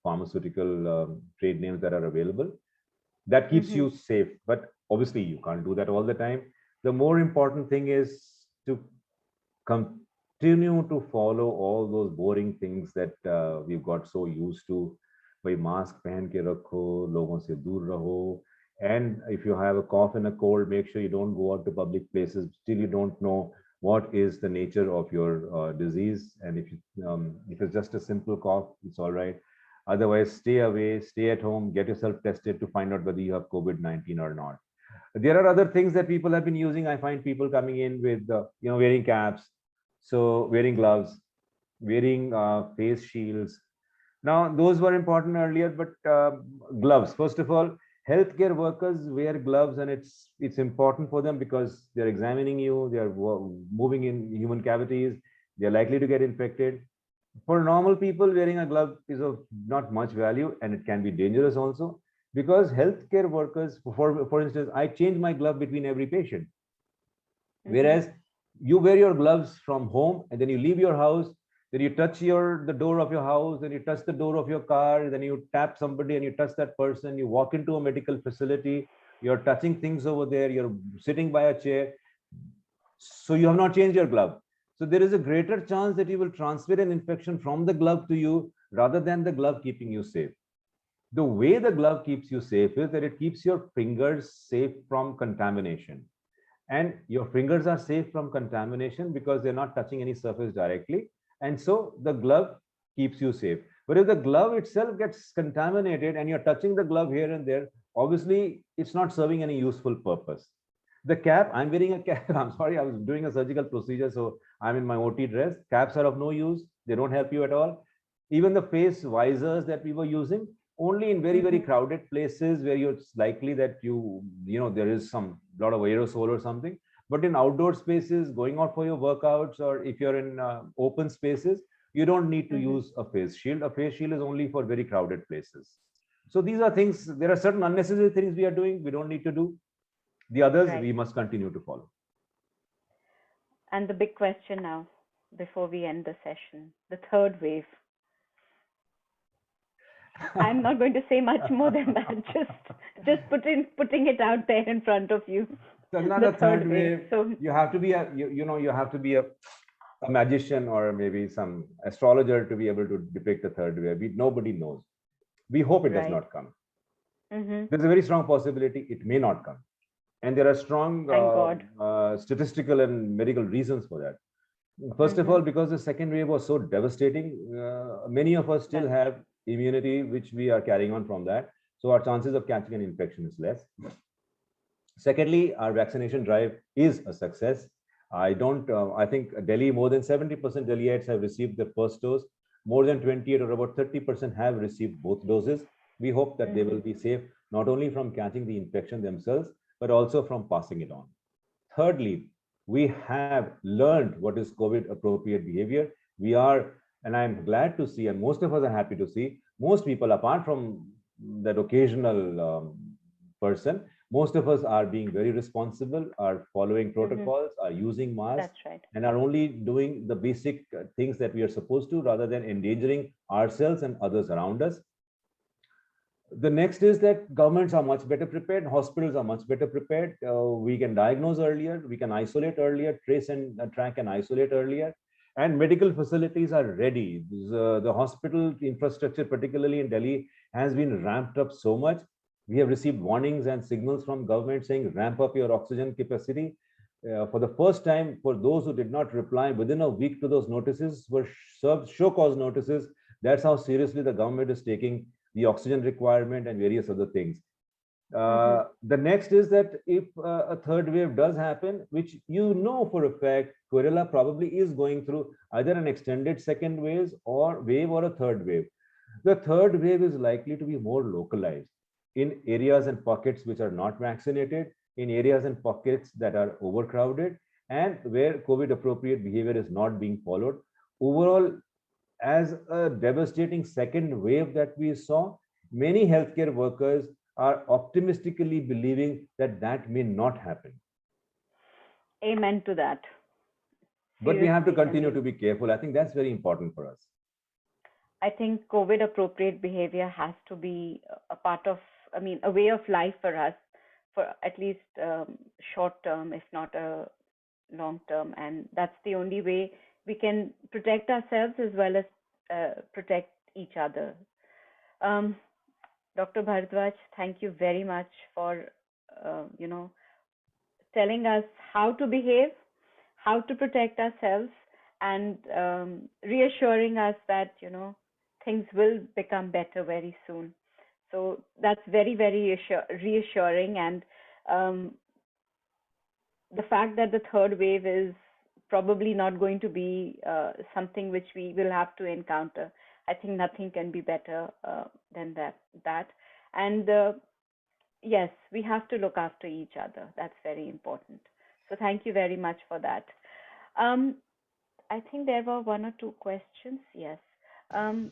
pharmaceutical trade names that are available. That keeps you safe, but obviously you can't do that all the time. The more important thing is to continue to follow all those boring things that we've got so used to. भाई mask पहन के रखो, लोगों से दूर रहो, and if you have a cough and a cold, make sure you don't go out to public places till you don't know what is the nature of your disease. And if it's just a simple cough, it's all right. Otherwise, stay away, stay at home, get yourself tested to find out whether you have COVID-19 or not. There are other things that people have been using. I find people coming in with, wearing caps, so wearing gloves, wearing face shields. Now, those were important earlier, but gloves, first of all, Healthcare workers wear gloves, and it's important for them because they're examining you, they are moving in human cavities, they're likely to get infected. For normal people, wearing a glove is of not much value, and it can be dangerous also, because healthcare workers, for instance, I change my glove between every patient, whereas you wear your gloves from home and then you leave your house, then you touch the door of your house, then you touch the door of your car, then you tap somebody and you touch that person, you walk into a medical facility, you're touching things over there, you're sitting by a chair, so you have not changed your glove. So there is a greater chance that you will transfer an infection from the glove to you rather than the glove keeping you safe. The way the glove keeps you safe is that it keeps your fingers safe from contamination. And your fingers are safe from contamination because they're not touching any surface directly. And so the glove keeps you safe. But if the glove itself gets contaminated and you're touching the glove here and there, obviously it's not serving any useful purpose. The cap, I'm wearing a cap. I'm sorry, I was doing a surgical procedure, so I'm in my OT dress. Caps are of no use. They don't help you at all. Even the face visors that we were using, only in very, very crowded places where it's likely that there is some lot of aerosol or something. But in outdoor spaces, going out for your workouts, or if you're in open spaces, you don't need to use a face shield. A face shield is only for very crowded places. So these are things, there are certain unnecessary things we are doing, we don't need to do. The others, Right. we must continue to follow. And the big question now, before we end the session, the third wave. I'm not going to say much more than that. Just putting it out there in front of you. So another third wave. So you have to be you have to be a magician or maybe some astrologer to be able to depict a third wave. Nobody knows. We hope it does not come. There's a very strong possibility it may not come, and there are strong statistical and medical reasons for that. First of all, because the second wave was so devastating, many of us still have immunity, which we are carrying on from that. So our chances of catching an infection is less. Secondly, our vaccination drive is a success. I think Delhi, more than 70% Delhiites have received their first dose. More than 28 or about 30% have received both doses. We hope that they will be safe, not only from catching the infection themselves, but also from passing it on. Thirdly, we have learned what is COVID appropriate behavior. We are, and I'm glad to see, and most of us are happy to see, most people, apart from that occasional person, most of us are being very responsible, are following protocols, are using masks, and are only doing the basic things that we are supposed to, rather than endangering ourselves and others around us. The next is that governments are much better prepared, hospitals are much better prepared. We can diagnose earlier, we can isolate earlier, trace and track and isolate earlier, and medical facilities are ready. The hospital infrastructure, particularly in Delhi, has been ramped up so much. We have received warnings and signals from government saying ramp up your oxygen capacity. For the first time, for those who did not reply within a week to those notices, were served show cause notices. That's how seriously the government is taking the oxygen requirement and various other things. The next is that if a third wave does happen, which for a fact, Kerala probably is going through either an extended second wave or a third wave. The third wave is likely to be more localized in areas and pockets which are not vaccinated, in areas and pockets that are overcrowded, and where COVID appropriate behavior is not being followed. Overall, as a devastating second wave that we saw, many healthcare workers are optimistically believing that that may not happen. Amen to that. But we have to continue to be careful. I think that's very important for us. I think COVID appropriate behavior has to be a part of, a way of life for us, for at least short term, if not a long term. And that's the only way we can protect ourselves as well as protect each other. Dr. Bharadwaj, thank you very much for, telling us how to behave, how to protect ourselves, and reassuring us that, things will become better very soon. So that's very, very reassuring. And the fact that the third wave is probably not going to be something which we will have to encounter, I think nothing can be better than that. And Yes, we have to look after each other. That's very important. So thank you very much for that. Um, I think there were one or two questions. Yes. Um,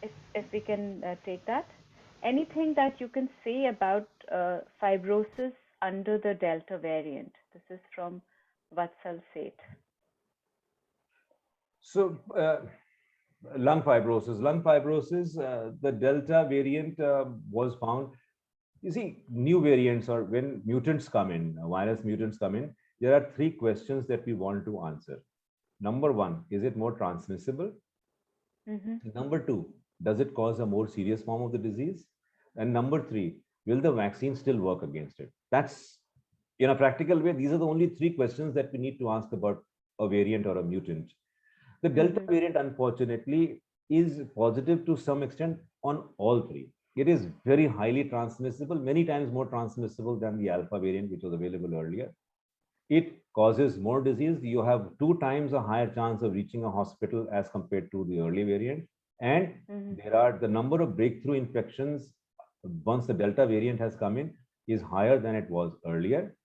if we can take that. Anything that you can say about fibrosis under the Delta variant? This is from Vatsal Seth. So, lung fibrosis. Lung fibrosis, the Delta variant was found. You see, new variants or when mutants come in, virus mutants come in, there are three questions that we want to answer. Number one, is it more transmissible? Number two, does it cause a more serious form of the disease? And number three, will the vaccine still work against it? That's, in a practical way, these are the only three questions that we need to ask about a variant or a mutant. The Delta variant, unfortunately, is positive to some extent on all three. It is very highly transmissible, many times more transmissible than the Alpha variant, which was available earlier. It causes more disease. You have 2 times a higher chance of reaching a hospital as compared to the early variant. And there are the number of breakthrough infections once the Delta variant has come in is higher than it was earlier.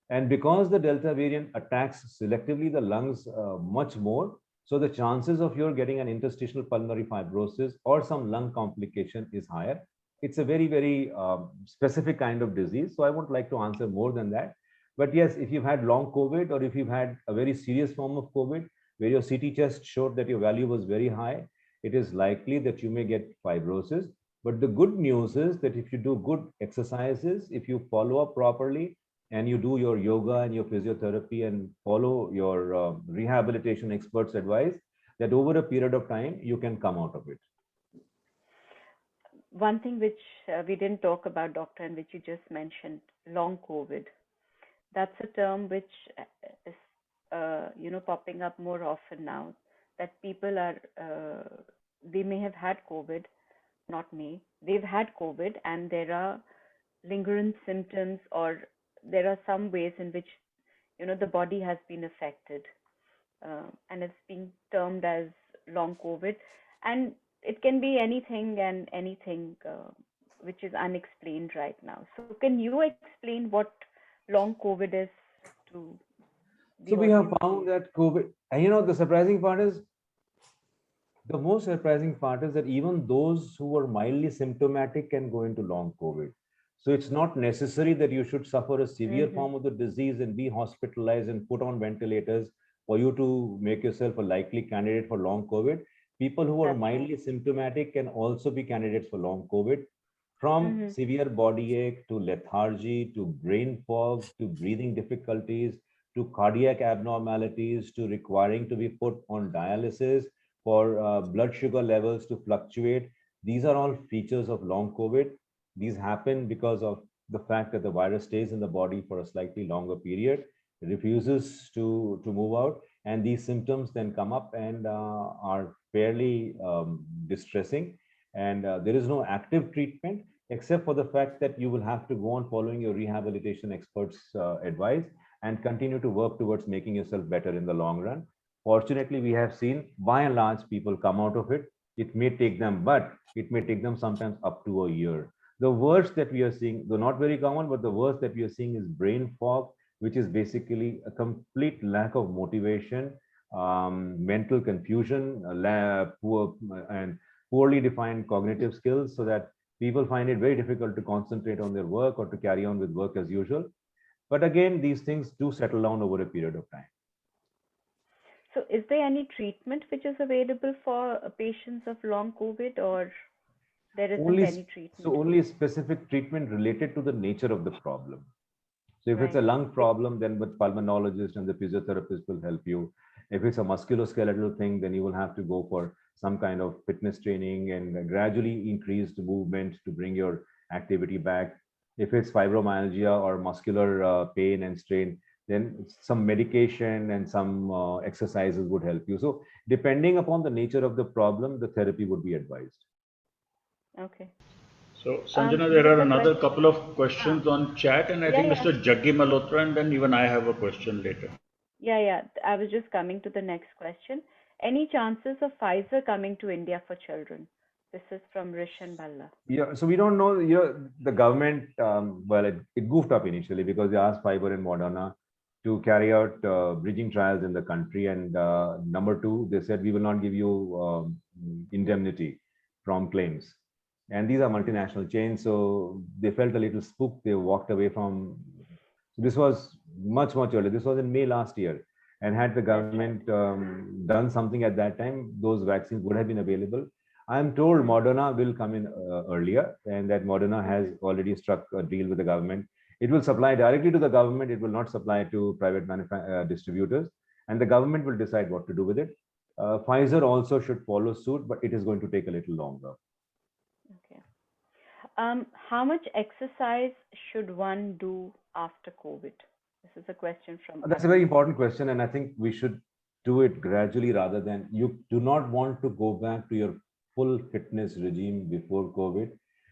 And because the Delta variant attacks selectively the lungs much more, so the chances of your getting an interstitial pulmonary fibrosis or some lung complication is higher. It's a very, very specific kind of disease. So I won't like to answer more than that. But yes, if you've had long COVID or if you've had a very serious form of COVID, where your CT test showed that your value was very high, it is likely that you may get fibrosis. But the good news is that if you do good exercises, if you follow up properly, and you do your yoga and your physiotherapy and follow your rehabilitation experts' advice, that over a period of time, you can come out of it. One thing which we didn't talk about, doctor, and which you just mentioned, long COVID. That's a term which is, popping up more often now. That people are, they may have had COVID, not me. They've had COVID, and there are lingering symptoms, or there are some ways in which the body has been affected, and it's being termed as long COVID. And it can be anything and anything which is unexplained right now. So can you explain what long COVID is to the So we have audience, found please? that COVID, and the most surprising part is that even those who are mildly symptomatic can go into long COVID. So it's not necessary that you should suffer a severe form of the disease and be hospitalized and put on ventilators for you to make yourself a likely candidate for long COVID. People who are That's right. mildly symptomatic can also be candidates for long COVID, from severe body ache to lethargy to brain fog to breathing difficulties to cardiac abnormalities to requiring to be put on dialysis for blood sugar levels to fluctuate. These are all features of long COVID. These happen because of the fact that the virus stays in the body for a slightly longer period, refuses to move out, and these symptoms then come up and are fairly distressing. And there is no active treatment except for the fact that you will have to go on following your rehabilitation experts' advice and continue to work towards making yourself better in the long run. Fortunately, we have seen by and large people come out of it. It may take them, but it may take them sometimes up to a year. The worst that we are seeing, though not very common, but the worst that we are seeing is brain fog, which is basically a complete lack of motivation, mental confusion, poor and poorly defined cognitive skills, so that people find it very difficult to concentrate on their work or to carry on with work as usual. But again, these things do settle down over a period of time. So is there any treatment which is available for patients of long COVID, or there isn't any treatment? Only specific treatment related to the nature of the problem. So if it's a lung problem, then the pulmonologist and the physiotherapist will help you. If it's a musculoskeletal thing, then you will have to go for some kind of fitness training and gradually increase the movement to bring your activity back. If it's fibromyalgia or muscular pain and strain, then some medication and some exercises would help you. So depending upon the nature of the problem, the therapy would be advised. Okay. So, Sanjana, there are another couple of questions on chat, and I think Mr. Jaggi Malhotra, and then even I have a question later. Yeah. I was just coming to the next question. Any chances of Pfizer coming to India for children? This is from Rishan Balla. Yeah, so we don't know. The government, well, it goofed up initially because they asked Pfizer and Moderna to carry out bridging trials in the country. And number two, they said we will not give you indemnity from claims. And these are multinational chains, so they felt a little spooked. They walked away from. This was much earlier. This was in May last year. And had the government done something at that time, those vaccines would have been available. I'm told Moderna will come in earlier, and that Moderna has already struck a deal with the government. It will supply directly to the government. It will not supply to private distributors, and the government will decide what to do with it. Pfizer also should follow suit, but it is going to take a little longer. Okay. How much exercise should one do after COVID? This is a question from. That's a very important question, and I think we should do it gradually rather than you do not want to go back to your full fitness regime before COVID.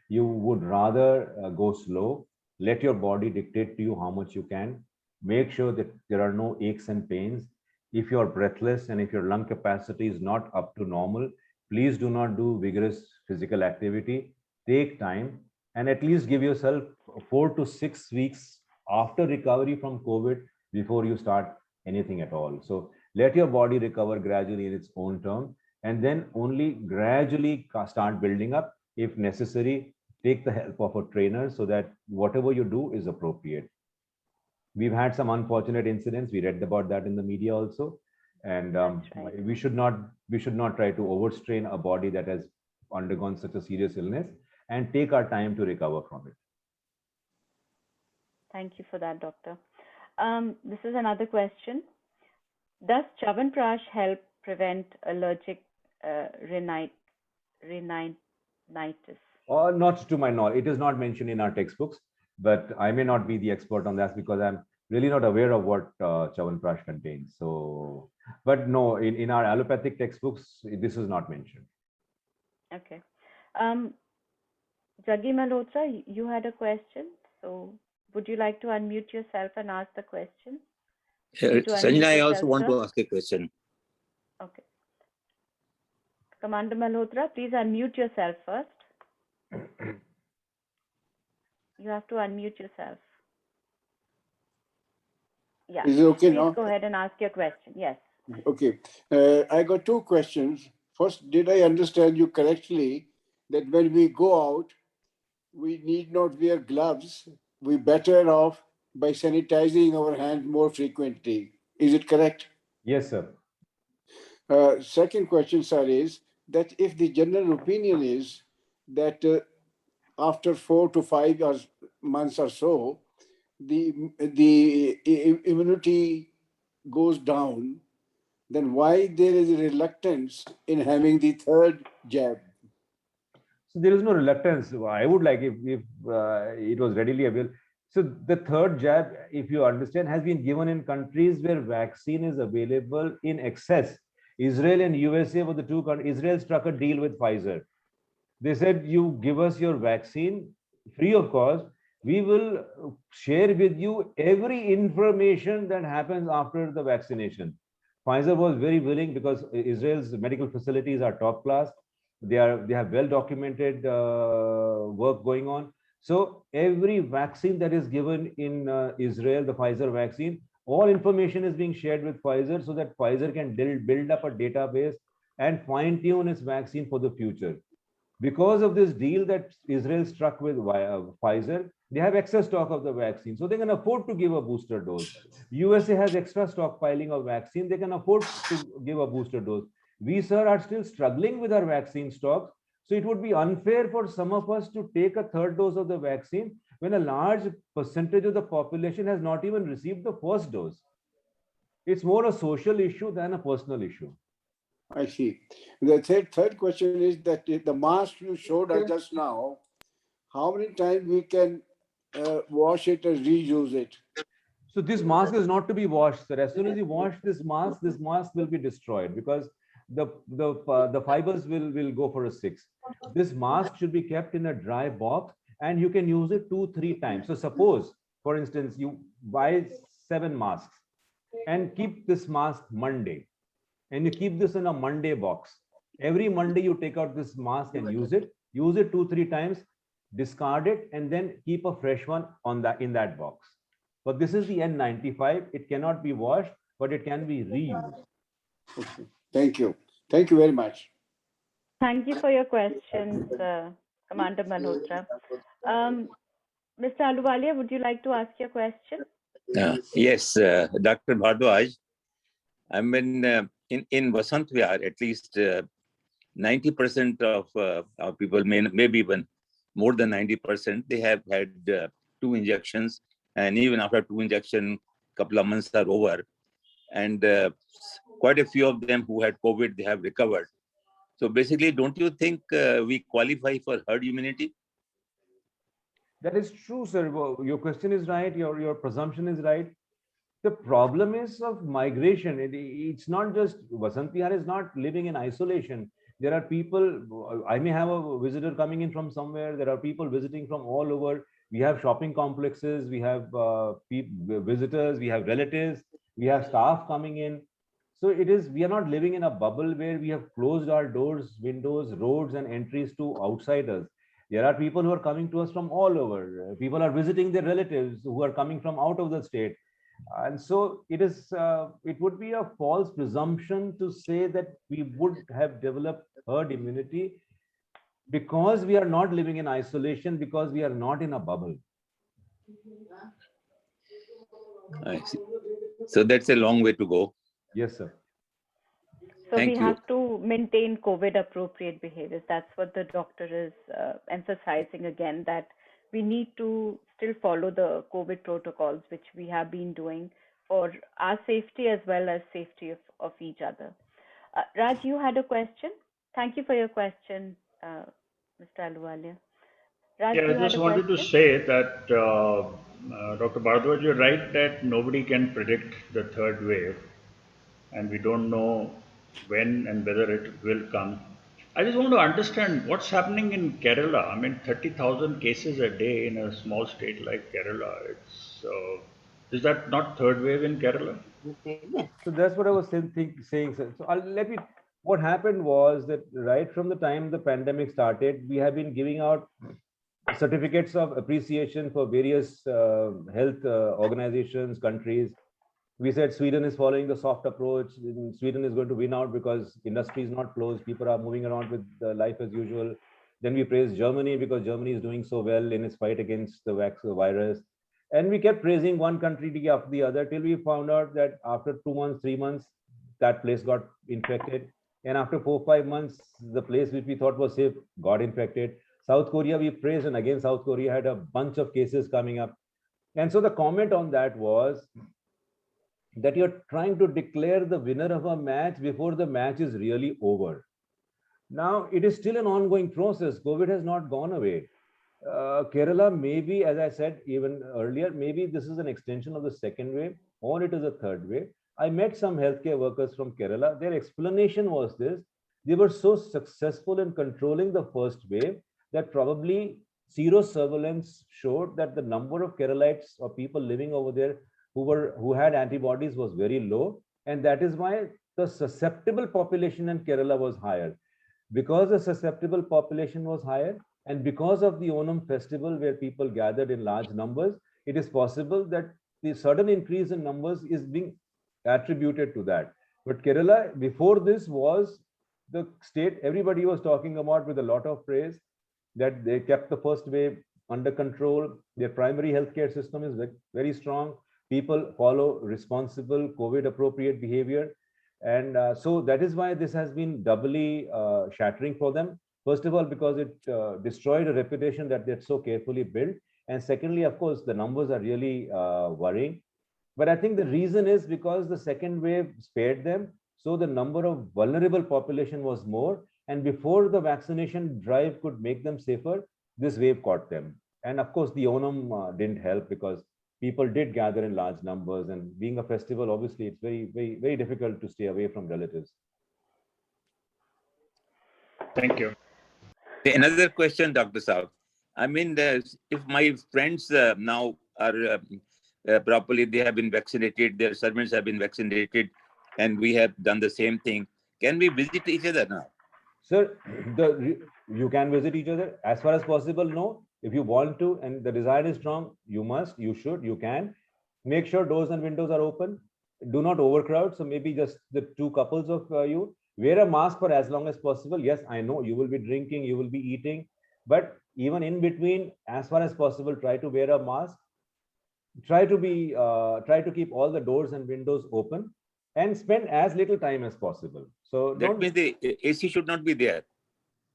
You would rather go slow, let your body dictate to you how much you can, make sure that there are no aches and pains. If you're breathless and if your lung capacity is not up to normal, please do not do vigorous physical activity. Take time and at least give yourself 4 to 6 weeks after recovery from COVID before you start anything at all. So let your body recover gradually in its own term, and then only gradually start building up. If necessary, take the help of a trainer so that whatever you do is appropriate. We've had some unfortunate incidents. We read about that in the media also, and right. we should not try to overstrain a body that has undergone such a serious illness, and take our time to recover from it. Thank you for that, doctor. This is another question. Does Chyawanprash help prevent allergic rhinitis? Not to my knowledge. It is not mentioned in our textbooks, but I may not be the expert on that because I'm really not aware of what Chyawanprash contains. So, but no, in our allopathic textbooks, this is not mentioned. Okay. Jaggi Malhotra, you had a question. So, would you like to unmute yourself and ask the question? Sanjana, I also want to ask a question. Okay. Commander Malhotra, please unmute yourself first. You have to unmute yourself. Yeah. Is it okay please now? Go ahead and ask your question. Yes. Okay. I got two questions. First, did I understand you correctly that when we go out, we need not wear gloves? We're better off by sanitizing our hands more frequently. Is it correct? Yes, sir. Second question, sir, is that if the general opinion is that after 4 to 5 months or so, the immunity goes down, then why there is a reluctance in having the third jab? So there is no reluctance. I would like if it was readily available. So the third jab, if you understand, has been given in countries where vaccine is available in excess. Israel and USA were the two countries. Israel struck a deal with Pfizer. They said, you give us your vaccine free of cost. We will share with you every information that happens after the vaccination. Pfizer was very willing because Israel's medical facilities are top class. They have well documented work going on. So every vaccine that is given in Israel, the Pfizer vaccine, all information is being shared with Pfizer so that Pfizer can build up a database and fine tune its vaccine for the future. Because of this deal that Israel struck with Pfizer, they have excess stock of the vaccine. So they can afford to give a booster dose. USA has extra stockpiling of vaccine. They can afford to give a booster dose. We, sir, are still struggling with our vaccine stocks. So it would be unfair for some of us to take a third dose of the vaccine when a large percentage of the population has not even received the first dose. It's more a social issue than a personal issue. I see. The third question is that the mask you showed us just now, how many times we can wash it and reuse it? So this mask is not to be washed, sir. As soon as you wash this mask will be destroyed because the fibers will go for a 6. This mask should be kept in a dry box and you can use it 2-3 times. So suppose, for instance, you buy 7 masks and keep this mask Monday, and you keep this in a Monday box. Every Monday, you take out this mask and use it 2-3 times, discard it, and then keep a fresh one on that in that box. But this is the N95. It cannot be washed, but it can be reused. Okay. Thank you. Thank you very much. Thank you for your questions, Commander Malhotra. Mr. Ahluwalia, would you like to ask your question? Yes, Dr. Bhardwaj. I mean, in Vasant Vihar, at least 90% of our people, maybe even more than 90%, they have had 2 injections, and even after 2 injections, couple of months are over, and quite a few of them who had COVID, they have recovered. So basically, don't you think we qualify for herd immunity? That is true, sir. Your question is right. Your presumption is right. The problem is of migration. It's not just Vasant Vihar is not living in isolation. There are people. I may have a visitor coming in from somewhere. There are people visiting from all over. We have shopping complexes. We have visitors. We have relatives. We have staff coming in. So it is. We are not living in a bubble where we have closed our doors, windows, roads, and entries to outsiders. There are people who are coming to us from all over. People are visiting their relatives who are coming from out of the state. And so it would be a false presumption to say that we would have developed herd immunity because we are not living in isolation, because we are not in a bubble. I see. So that's a long way to go. Yes, sir. So Thank we you. have to maintain COVID appropriate behaviors. That's what the doctor is emphasizing again, that we need to still follow the COVID protocols, which we have been doing for our safety as well as safety of each other. Raj, you had a question? Thank you for your question, Mr. Ahluwalia. Raj, Yeah, you I had just a wanted to question? say that Dr. Bhardwaj, you're right that nobody can predict the third wave, and we don't know when and whether it will come. I just want to understand what's happening in Kerala. I mean, 30,000 cases a day in a small state like Kerala. Is that not third wave in Kerala? So that's what I was saying. Sir. So what happened was that right from the time the pandemic started, we have been giving out certificates of appreciation for various health organizations, countries. We said Sweden is following the soft approach. Sweden is going to win out because industry is not closed. People are moving around with life as usual. Then we praised Germany because Germany is doing so well in its fight against the virus. And we kept praising one country after the other till we found out that after 2 months, 3 months, that place got infected. And after 4-5 months, the place which we thought was safe got infected. South Korea, we praised, and again, South Korea had a bunch of cases coming up. And so the comment on that was that you're trying to declare the winner of a match before the match is really over. Now, it is still an ongoing process. COVID has not gone away. Kerala, maybe, as I said even earlier, maybe this is an extension of the second wave or it is a third wave. I met some healthcare workers from Kerala. Their explanation was this: they were so successful in controlling the first wave that probably zero surveillance showed that the number of Keralites or people living over there who had antibodies was very low. And that is why the susceptible population in Kerala was higher. Because the susceptible population was higher, and because of the Onam festival where people gathered in large numbers, it is possible that the sudden increase in numbers is being attributed to that. But Kerala, before this, was the state everybody was talking about with a lot of praise, that they kept the first wave under control. Their primary healthcare system is very strong. People follow responsible COVID appropriate behavior. And so that is why this has been doubly shattering for them. First of all, because it destroyed a reputation that they're so carefully built. And secondly, of course, the numbers are really worrying. But I think the reason is because the second wave spared them. So the number of vulnerable population was more. And before the vaccination drive could make them safer, this wave caught them. And of course, the Onam didn't help because people did gather in large numbers, and being a festival, obviously, it's very, very, very difficult to stay away from relatives. Thank you. Another question, Dr. Saab. I mean, if my friends now are properly, they have been vaccinated, their servants have been vaccinated, and we have done the same thing, can we visit each other now? Sir, you can visit each other as far as possible. No, if you want to and the desire is strong, you must, you should, you can. Make sure doors and windows are open. Do not overcrowd. So maybe just the two couples of you wear a mask for as long as possible. Yes, I know you will be drinking, you will be eating, but even in between, as far as possible, try to wear a mask. Try to keep all the doors and windows open and spend as little time as possible. So That means the AC should not be there.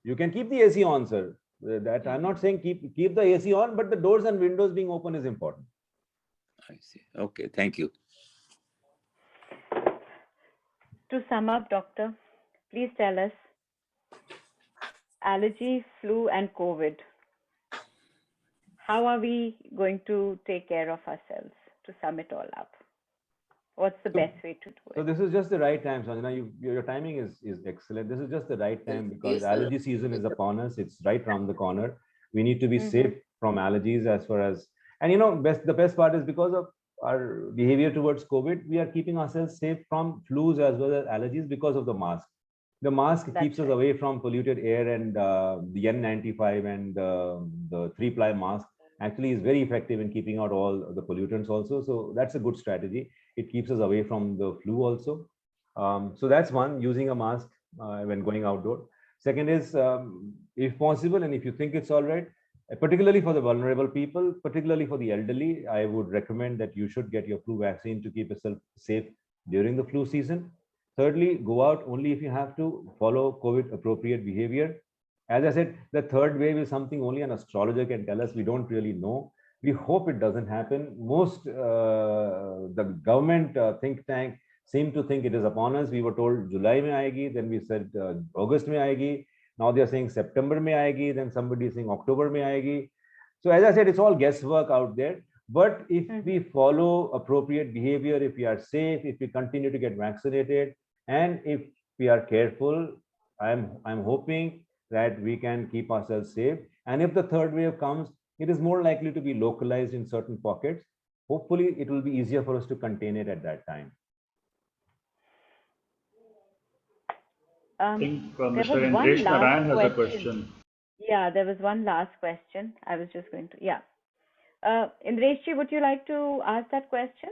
you can keep the AC on, sir. That I'm not saying keep the AC on, but the doors and windows being open is important. I see. Okay, thank you. To sum up, doctor, please tell us allergy, flu, and COVID. How are we going to take care of ourselves to sum it all up? What's the best way to do So it? this is just the right time, Sanjana. Your timing is excellent. This is just the right time because Yes, allergy season is upon us. It's right around the corner. We need to be safe from allergies as far as, and the best part is because of our behavior towards COVID, we are keeping ourselves safe from flus as well as allergies because of the mask. The mask keeps us away from polluted air, and the N95 and the three-ply mask actually is very effective in keeping out all the pollutants also. So that's a good strategy. It keeps us away from the flu also. So that's one, using a mask when going outdoor. Second is, if possible, and if you think it's all right, particularly for the vulnerable people, particularly for the elderly, I would recommend that you should get your flu vaccine to keep yourself safe during the flu season. Thirdly, go out only if you have to, follow COVID appropriate behavior. As I said, the third wave is something only an astrologer can tell us. We don't really know. We hope it doesn't happen. Most the government think tank seem to think it is upon us. We were told July mein aayegi, then we said August mein aayegi. Now they are saying September mein aayegi, then somebody is saying October mein aayegi. So as I said, it's all guesswork out there. But if we follow appropriate behavior, if we are safe, if we continue to get vaccinated, and if we are careful, I'm hoping that we can keep ourselves safe. And if the third wave comes, it is more likely to be localized in certain pockets. Hopefully, it will be easier for us to contain it at that time. I think There Mr. was one Indresh last Narayan has a question. question. Yeah, there was one last question. I was just going to, yeah. Indreshji, would you like to ask that question?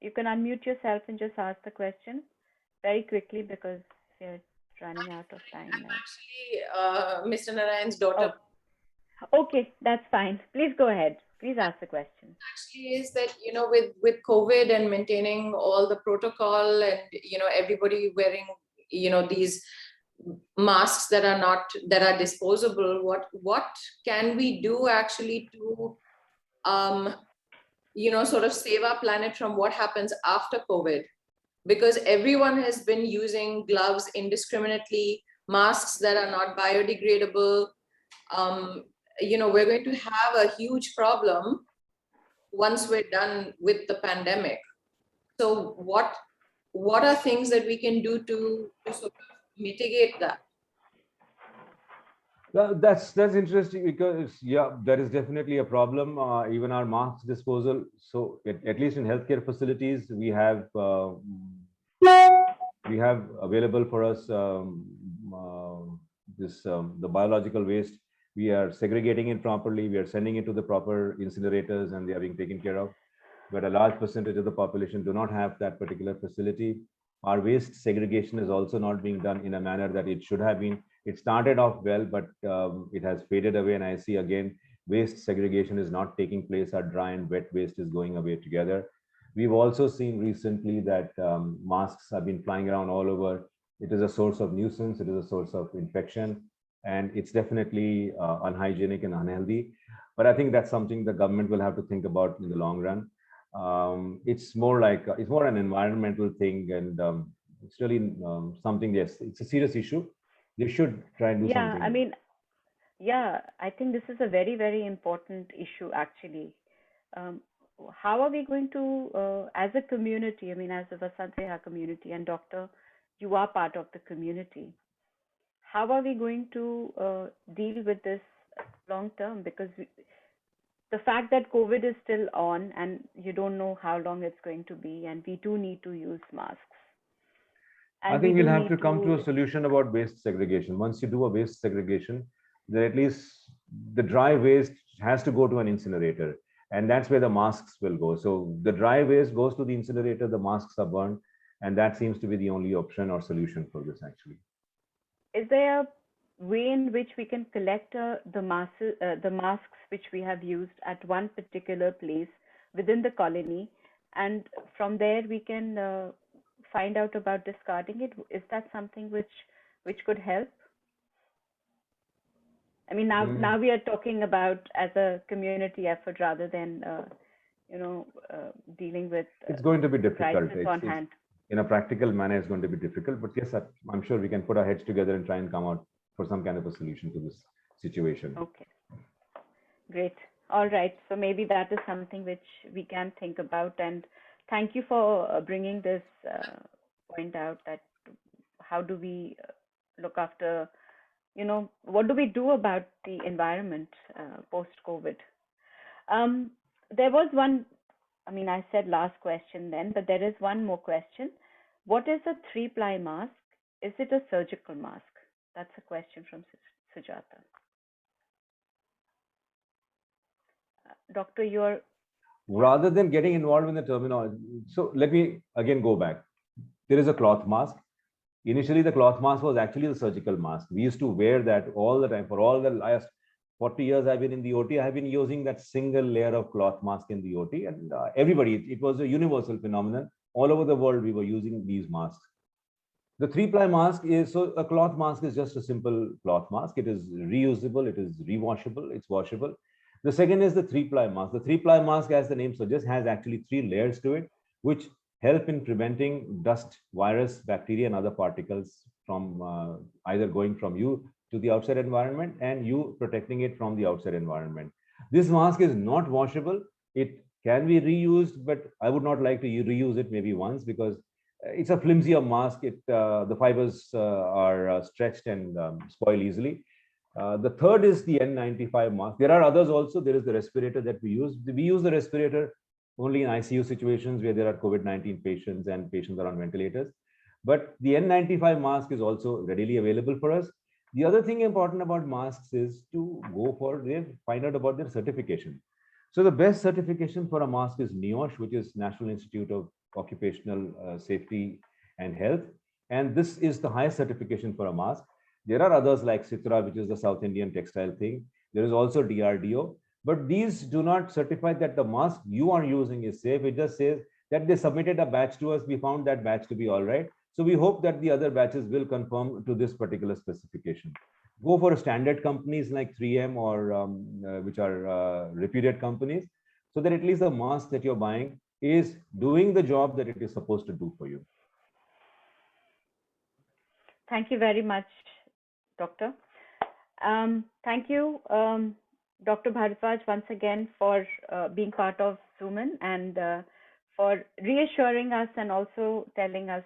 You can unmute yourself and just ask the question very quickly because we're running out of time I'm now. actually Mr. Narayan's daughter. Oh, okay, that's fine. Please go ahead. Please ask the question. Actually, is that with COVID and maintaining all the protocol and everybody wearing these masks that are disposable, what can we do actually to sort of save our planet from what happens after COVID? Because everyone has been using gloves indiscriminately, masks that are not biodegradable. We're going to have a huge problem once we're done with the pandemic. So what are things that we can do to sort of mitigate that? Well, that's interesting because there is definitely a problem. Even our mask disposal. So at least in healthcare facilities, we have available for us the biological waste. We are segregating it properly. We are sending it to the proper incinerators, and they are being taken care of. But a large percentage of the population do not have that particular facility. Our waste segregation is also not being done in a manner that it should have been. It started off well, but it has faded away. And I see again, waste segregation is not taking place. Our dry and wet waste is going away together. We've also seen recently that masks have been flying around all over. It is a source of nuisance. It is a source of infection. And it's definitely unhygienic and unhealthy. But I think that's something the government will have to think about in the long run. It's more an environmental thing, and it's really something. Yes, it's a serious issue. They should try and do something. I mean, I think this is a very, very important issue actually. How are we going to, as a community, I mean, as a Vasant Vihar community, and doctor, you are part of the community. How are we going to deal with this long term? Because the fact that COVID is still on and you don't know how long it's going to be, and we do need to use masks. I And think we we'll do have need to come to a solution about waste segregation. Once you do a waste segregation, then at least the dry waste has to go to an incinerator, and that's where the masks will go. So the dry waste goes to the incinerator, the masks are burned, and that seems to be the only option or solution for this actually. Is there a way in which we can collect the masks which we have used at one particular place within the colony, and from there we can find out about discarding it? Is that something which could help? I mean, now we are talking about as a community effort rather than dealing with It's going to be difficult. crisis on hand. In a practical manner, it's going to be difficult. But yes, I'm sure we can put our heads together and try and come out for some kind of a solution to this situation. Okay, great. All right. So maybe that is something which we can think about. And thank you for bringing this point out, that how do we look after, what do we do about the environment post-COVID? There was one, I said last question then, but there is one more question. What is a 3-ply mask? Is it a surgical mask? That's a question from Sujata. Doctor, you're... Rather than getting involved in the terminology, so let me again go back. There is a cloth mask. Initially, the cloth mask was actually the surgical mask. We used to wear that all the time. For all the last 40 years I've been in the OT, I've been using that single layer of cloth mask in the OT, and everybody, it was a universal phenomenon. All over the world, we were using these masks. The 3-ply mask is, so a cloth mask is just a simple cloth mask. It is reusable, it is rewashable, it's washable. The second is the 3-ply mask. The 3-ply mask, as the name suggests, has actually 3 layers to it, which help in preventing dust, virus, bacteria, and other particles from either going from you to the outside environment and you protecting it from the outside environment. This mask is not washable. It can be reused, but I would not like to reuse it maybe once, because it's a flimsier mask. The fibers are stretched and spoil easily. The third is the N95 mask. There are others also. There is the respirator that we use. We use the respirator only in ICU situations where there are COVID-19 patients and patients are on ventilators. But the N95 mask is also readily available for us. The other thing important about masks is to find out about their certification. So the best certification for a mask is NIOSH, which is National Institute of Occupational Safety and Health. And this is the highest certification for a mask. There are others like Citra, which is the South Indian textile thing. There is also DRDO. But these do not certify that the mask you are using is safe. It just says that they submitted a batch to us. We found that batch to be all right. So we hope that the other batches will conform to this particular specification. Go for standard companies like 3M or which are reputed companies, so that at least the mask that you're buying is doing the job that it is supposed to do for you. Thank you very much, Doctor. Thank you, Dr. Bharadwaj, once again for being part of Zoom-in and for reassuring us and also telling us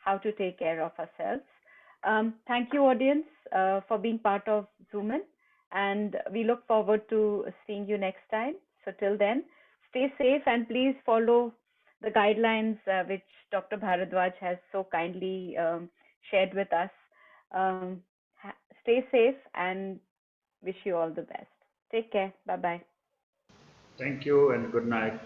how to take care of ourselves. Thank you, audience, for being part of Zoom-in, and we look forward to seeing you next time. So till then, stay safe and please follow the guidelines which Dr. Bharadwaj has so kindly shared with us. Stay safe and wish you all the best. Take care. Bye-bye. Thank you and good night.